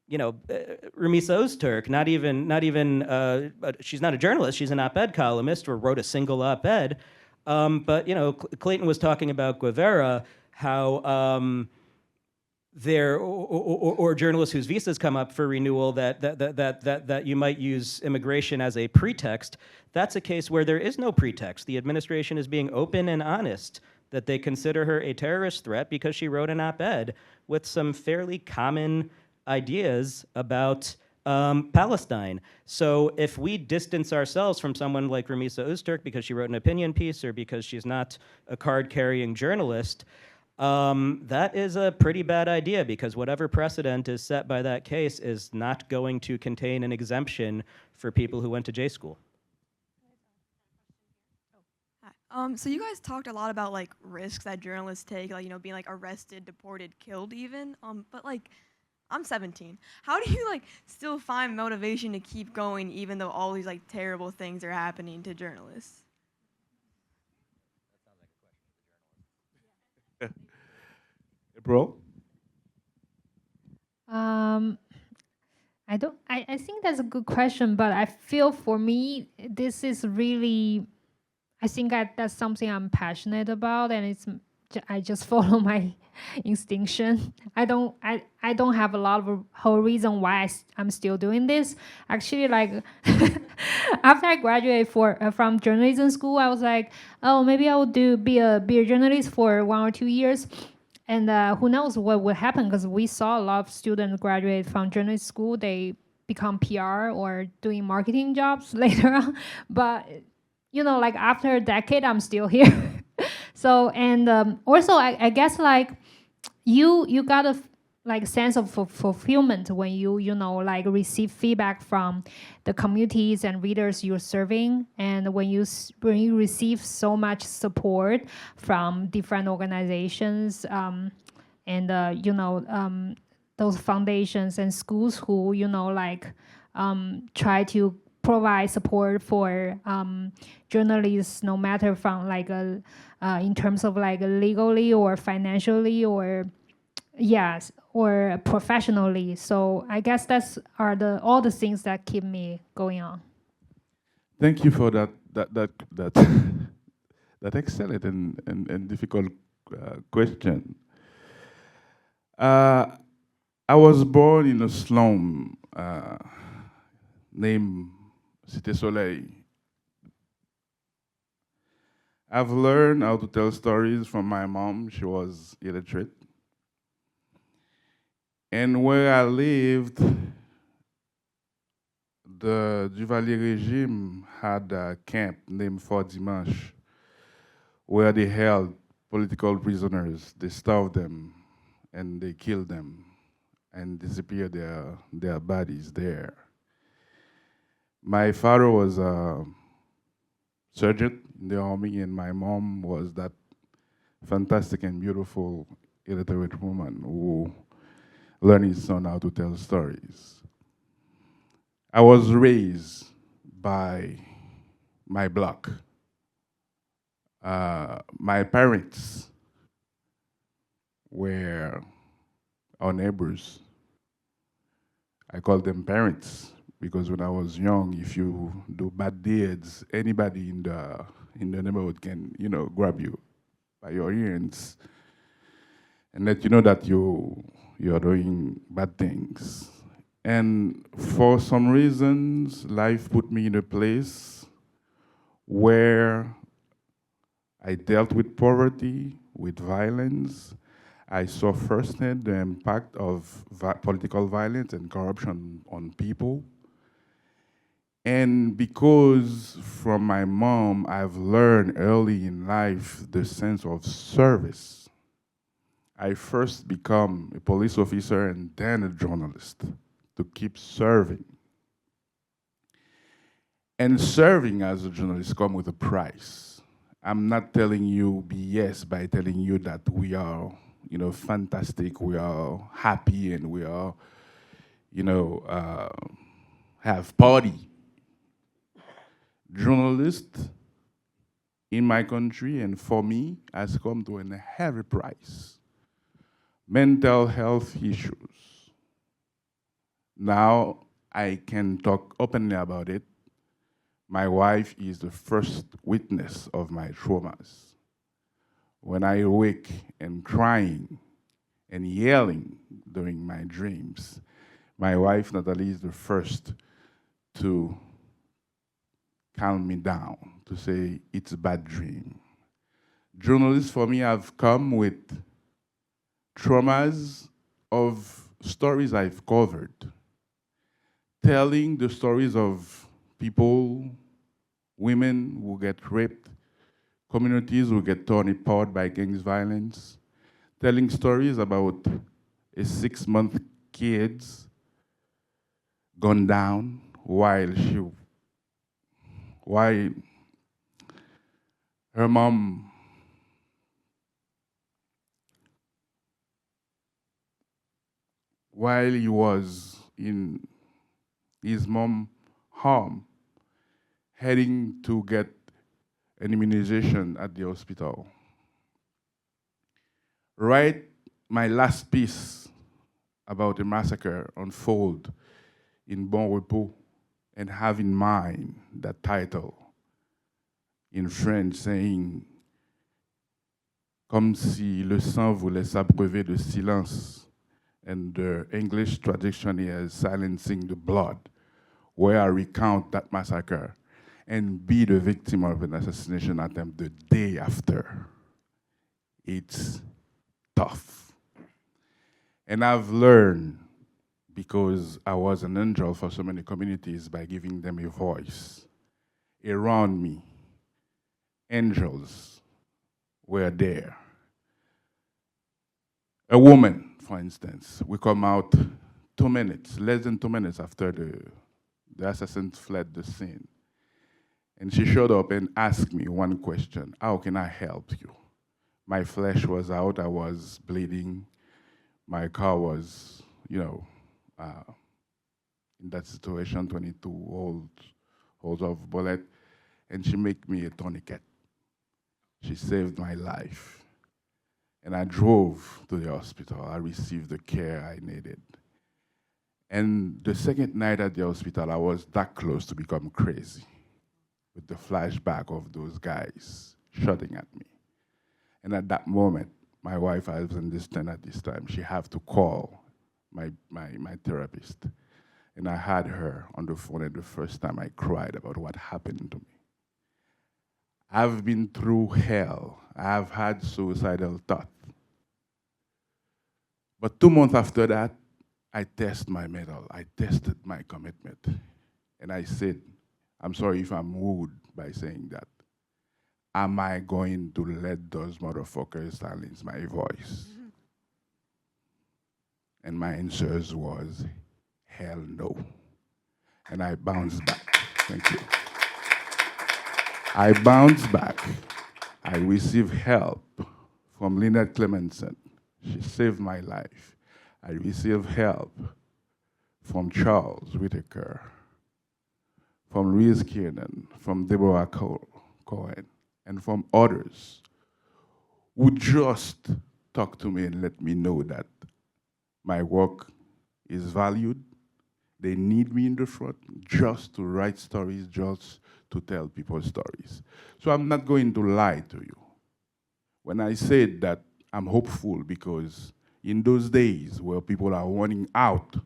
[SPEAKER 10] Rumisa Öztürk, not even, she's not a journalist, she's an op-ed columnist or wrote a single op-ed. But, Clayton was talking about Guevara, how there or journalists whose visas come up for renewal that you might use immigration as a pretext. That's a case where there is no pretext. The administration is being open and honest that they consider her a terrorist threat because she wrote an op-ed with some fairly common ideas about Palestine. So if we distance ourselves from someone like Rumisa Öztürk because she wrote an opinion piece or because she's not a card-carrying journalist, that is a pretty bad idea, because whatever precedent is set by that case is not going to contain an exemption for people who went to J school.
[SPEAKER 18] So you guys talked a lot about risks that journalists take, being arrested, deported, killed even. But I'm 17. How do you like still find motivation to keep going even though all these like terrible things are happening to journalists?
[SPEAKER 13] April?
[SPEAKER 12] I think that's a good question, but I feel for me, this is really, I think that's something I'm passionate about, and I just follow my instinction. I don't have a lot of a whole reason why I'm still doing this. Actually, like after I graduated from journalism school, I was like, oh, maybe I will be a journalist for 1 or 2 years. And who knows what would happen, because we saw a lot of students graduate from journalism school, they become PR or doing marketing jobs later on. But like after a decade, I'm still here. So, and also I guess like you got a like sense of fulfillment when like receive feedback from the communities and readers you're serving, and when you receive so much support from different organizations, and those foundations and schools who like try to provide support for journalists, no matter from like in terms of like legally or financially or yes or professionally. So I guess that's all the things that keep me going on.
[SPEAKER 13] Thank you for that that excellent and difficult question. I was born in a slum named Cité Soleil. I've learned how to tell stories from my mom. She was illiterate. And where I lived, the Duvalier regime had a camp named Fort Dimanche, where they held political prisoners. They starved them and they killed them and disappeared their bodies there. My father was a sergeant in the army, and my mom was that fantastic and beautiful illiterate woman who learned his son how to tell stories. I was raised by my block. My parents were our neighbors. I call them parents because when I was young, if you do bad deeds, anybody in the neighborhood can, grab you by your ears and let you know that you're doing bad things. And for some reasons, life put me in a place where I dealt with poverty, with violence. I saw firsthand the impact of political violence and corruption on people. And because from my mom, I've learned early in life the sense of service. I first become a police officer and then a journalist to keep serving. And serving as a journalist comes with a price. I'm not telling you BS by telling you that we are, fantastic, we are happy, and we are, have party. Journalists in my country and for me has come to a heavy price. Mental health issues. Now I can talk openly about it. My wife is the first witness of my traumas. When I awake and crying and yelling during my dreams, my wife, Natalie, is the first to calm me down, to say, it's a bad dream. Journalists, for me, have come with traumas of stories I've covered, telling the stories of people, women who get raped, communities who get torn apart by gangs violence, telling stories about a 6-month kid gone down while her mom while he was in his mom's home, heading to get an immunization at the hospital. Write my last piece about the massacre unfold in Bon Repos and have in mind that title in French saying comme si le sang voulait s'abreuver de silence, and the English traduction is silencing the blood, where I recount that massacre and be the victim of an assassination attempt the day after. It's tough. And I've learned, because I was an angel for so many communities, by giving them a voice. Around me, angels were there. A woman, for instance, we come out 2 minutes, less than 2 minutes after the assassin fled the scene. And she showed up and asked me one question: how can I help you? My flesh was out, I was bleeding, my car was, in that situation, 22 holes of bullet, and she made me a tourniquet. She saved my life. And I drove to the hospital. I received the care I needed. And the second night at the hospital, I was that close to become crazy with the flashback of those guys shooting at me. And at that moment, my wife, I was understand at this time, she had to call my therapist. And I had her on the phone, and the first time I cried about what happened to me. I've been through hell. I've had suicidal thoughts. But 2 months after that, I tested my mettle. I tested my commitment. And I said, I'm sorry if I'm rude by saying that. Am I going to let those motherfuckers silence my voice? And my answer was, hell no. And I bounced back. Thank you. I bounced back. I received help from Lynette Clemenson. She saved my life. I received help from Charles Whitaker, from Louise Kiernan, from Deborah Cohen, and from others who just talk to me and let me know that my work is valued. They need me in the front just to write stories, just to tell people stories. So I'm not going to lie to you when I said that I'm hopeful, because in those days where people are running out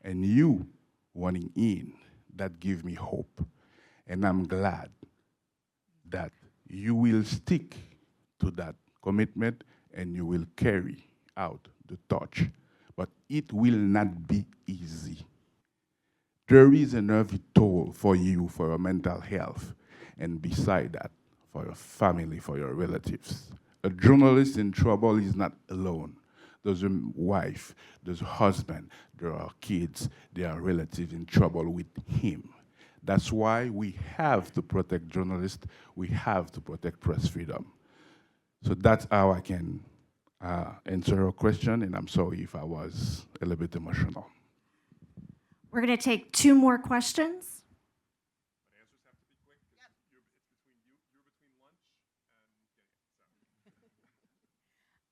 [SPEAKER 13] and you running in, that give me hope. And I'm glad that you will stick to that commitment and you will carry out the torch. But it will not be easy. There is an heavy toll for you, for your mental health, and beside that, for your family, for your relatives. A journalist in trouble is not alone. There's a wife, there's a husband, there are kids, there are relatives in trouble with him. That's why we have to protect journalists, we have to protect press freedom. So that's how I can answer your question, and I'm sorry if I was a little bit emotional.
[SPEAKER 19] We're going to take 2 more questions.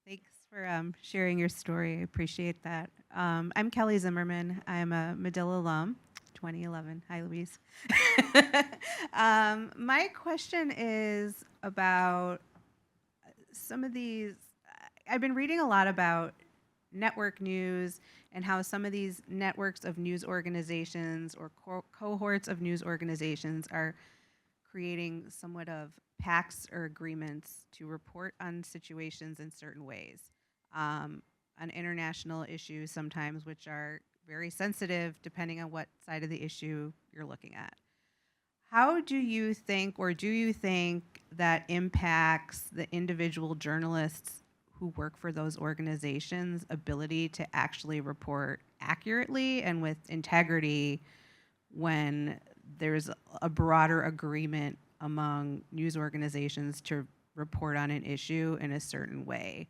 [SPEAKER 20] Thanks for sharing your story. I appreciate that. I'm Kelly Zimmerman. I'm a Medill alum, 2011. Hi, Louise. My question is about some of these. I've been reading a lot about network news and how some of these networks of news organizations or cohorts of news organizations are creating somewhat of pacts or agreements to report on situations in certain ways, on international issues sometimes, which are very sensitive depending on what side of the issue you're looking at. How do you think, or do you think that impacts the individual journalists who work for those organizations' ability to actually report accurately and with integrity when there's a broader agreement among news organizations to report on an issue in a certain way?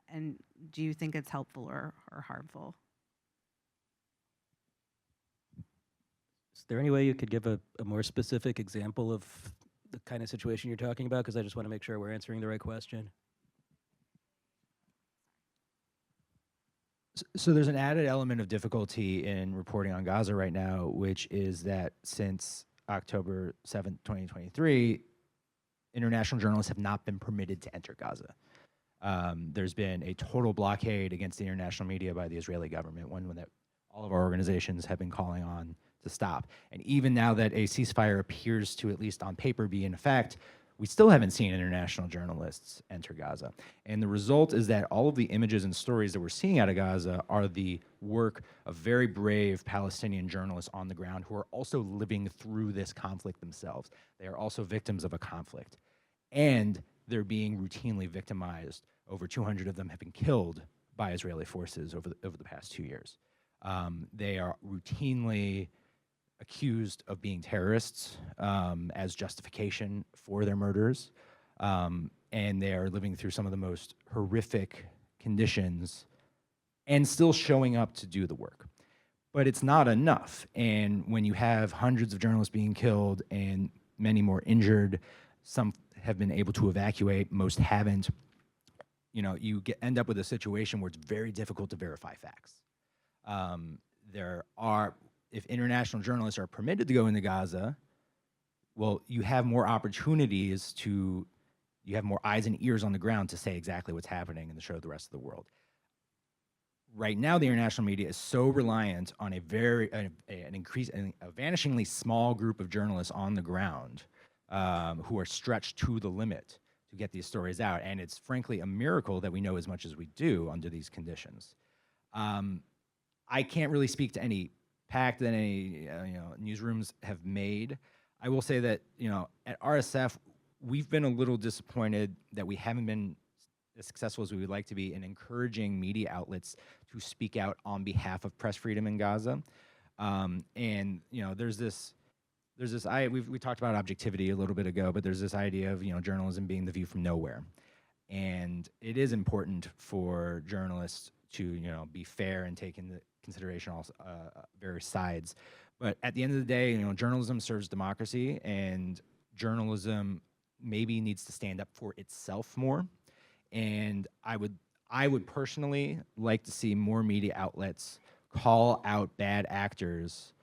[SPEAKER 20] And do you think it's helpful or harmful?
[SPEAKER 10] Is there any way you could give a more specific example of the kind of situation you're talking about? Because I just want to make sure we're answering the right question.
[SPEAKER 5] So there's an added element of difficulty in reporting on Gaza right now, which is that since October 7th, 2023, international journalists have not been permitted to enter Gaza. There's been a total blockade against the international media by the Israeli government, one that all of our organizations have been calling on to stop. And even now that a ceasefire appears to, at least on paper, be in effect, we still haven't seen international journalists enter Gaza. And the result is that all of the images and stories that we're seeing out of Gaza are the work of very brave Palestinian journalists on the ground who are also living through this conflict themselves. They are also victims of a conflict. And they're being routinely victimized. Over 200 of them have been killed by Israeli forces over the past 2 years. They are routinely accused of being terrorists as justification for their murders. And they are living through some of the most horrific conditions and still showing up to do the work. But it's not enough. And when you have hundreds of journalists being killed and many more injured, some have been able to evacuate, most haven't, you end up with a situation where it's very difficult to verify facts. If international journalists are permitted to go into Gaza, well, you have more opportunities you have more eyes and ears on the ground to say exactly what's happening and to show the rest of the world. Right now, the international media is so reliant on a vanishingly small group of journalists on the ground who are stretched to the limit to get these stories out. And it's frankly a miracle that we know as much as we do under these conditions. I can't really speak to any pact that any newsrooms have made. I will say that at RSF, we've been a little disappointed that we haven't been as successful as we would like to be in encouraging media outlets to speak out on behalf of press freedom in Gaza. There's this we talked about objectivity a little bit ago, but there's this idea of journalism being the view from nowhere, and it is important for journalists to be fair and take into consideration all various sides. But at the end of the day, journalism serves democracy, and journalism maybe needs to stand up for itself more. And I would personally like to see more media outlets call out bad actors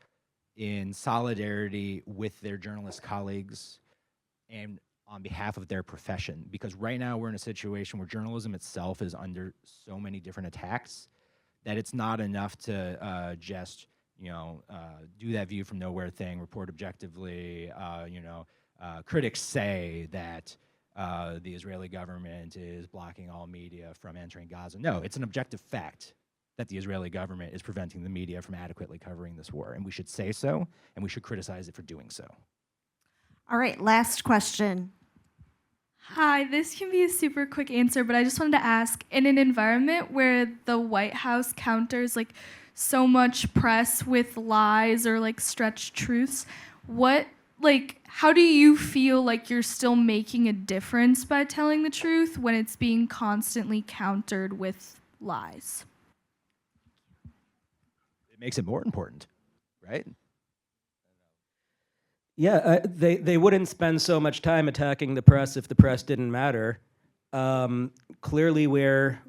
[SPEAKER 5] in solidarity with their journalist colleagues and on behalf of their profession. Because right now we're in a situation where journalism itself is under so many different attacks that it's not enough to just do that view from nowhere thing, report objectively. Critics say that the Israeli government is blocking all media from entering Gaza. No, it's an objective fact that the Israeli government is preventing the media from adequately covering this war, and we should say so, and we should criticize it for doing so.
[SPEAKER 19] All right, last question.
[SPEAKER 21] Hi, this can be a super quick answer, but I just wanted to ask, in an environment where the White House counters so much press with lies or stretched truths, how do you feel like you're still making a difference by telling the truth when it's being constantly countered with lies?
[SPEAKER 5] It makes it more important, right?
[SPEAKER 10] Yeah, they wouldn't spend so much time attacking the press if the press didn't matter. Clearly, we're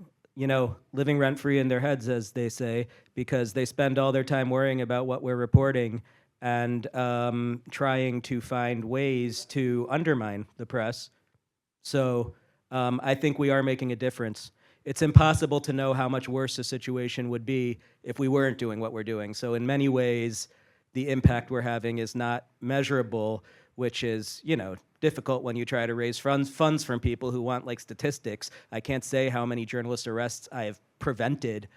[SPEAKER 10] living rent-free in their heads, as they say, because they spend all their time worrying about what we're reporting and trying to find ways to undermine the press. So I think we are making a difference. It's impossible to know how much worse the situation would be if we weren't doing what we're doing. So in many ways, the impact we're having is not measurable, which is, difficult when you try to raise funds from people who want statistics. I can't say how many journalist arrests I have prevented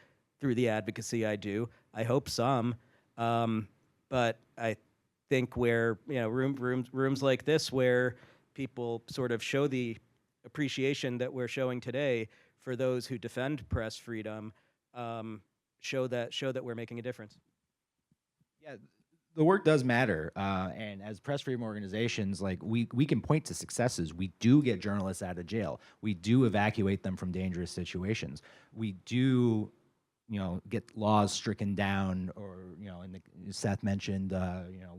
[SPEAKER 10] through the advocacy I do. I hope some. But I think where, rooms like this where people sort of show the appreciation that we're showing today for those who defend press freedom, show that we're making a difference.
[SPEAKER 5] Yeah, the work does matter, and as press freedom organizations, like we can point to successes. We do get journalists out of jail. We do evacuate them from dangerous situations. We do, get laws stricken down, or and Seth mentioned,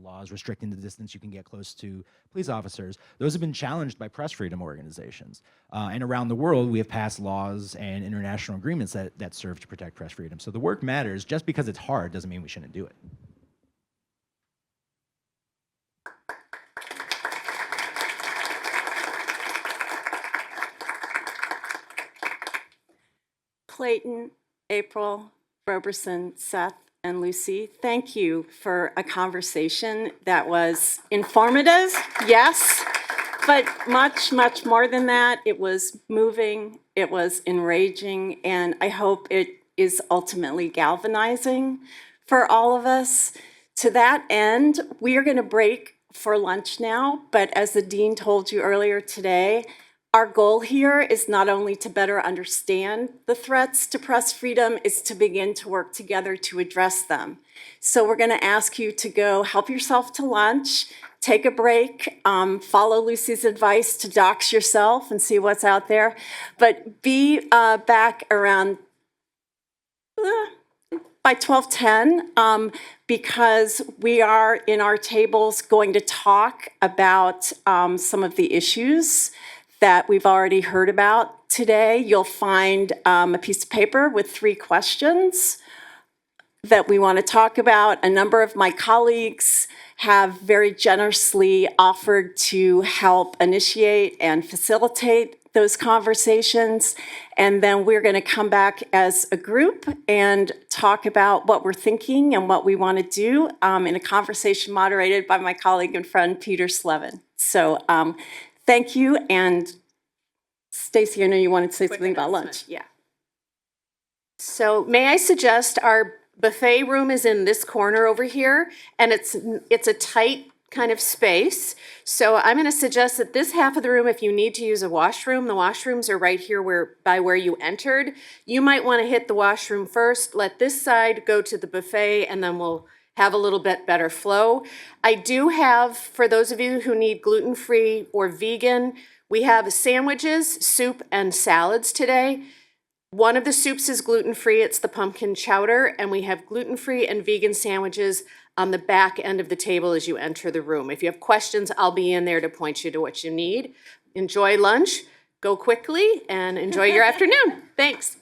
[SPEAKER 5] laws restricting the distance you can get close to police officers. Those have been challenged by press freedom organizations, and around the world we have passed laws and international agreements that serve to protect press freedom. So the work matters. Just because it's hard doesn't mean we shouldn't do it.
[SPEAKER 1] Clayton, April, Roberson, Seth, and Lucy, thank you for a conversation that was informative, yes, but much, much more than that. It was moving, it was enraging, and I hope it is ultimately galvanizing for all of us. To that end, we are going to break for lunch now, but as the dean told you earlier today, our goal here is not only to better understand the threats to press freedom, is to begin to work together to address them. So we're going to ask you to go help yourself to lunch, take a break, follow Lucy's advice to dox yourself and see what's out there, but be back around by 12:10, because we are in our tables going to talk about some of the issues that we've already heard about today. You'll find a piece of paper with 3 questions that we want to talk about. A number of my colleagues have very generously offered to help initiate and facilitate those conversations. And then we're going to come back as a group and talk about what we're thinking and what we want to do in a conversation moderated by my colleague and friend, Peter Slevin. So thank you. And Stacy, I know you wanted to say something about lunch. Yeah. So may I suggest our buffet room is in this corner over here, and it's a tight kind of space. So I'm going to suggest that this half of the room, if you need to use a washroom, the washrooms are right here where you entered. You might want to hit the washroom first, let this side go to the buffet, and then we'll have a little bit better flow. I do have, for those of you who need gluten-free or vegan, we have sandwiches, soup, and salads today. One of the soups is gluten-free, it's the pumpkin chowder, and we have gluten-free and vegan sandwiches on the back end of the table as you enter the room. If you have questions, I'll be in there to point you to what you need. Enjoy lunch, go quickly, and enjoy your afternoon. Thanks.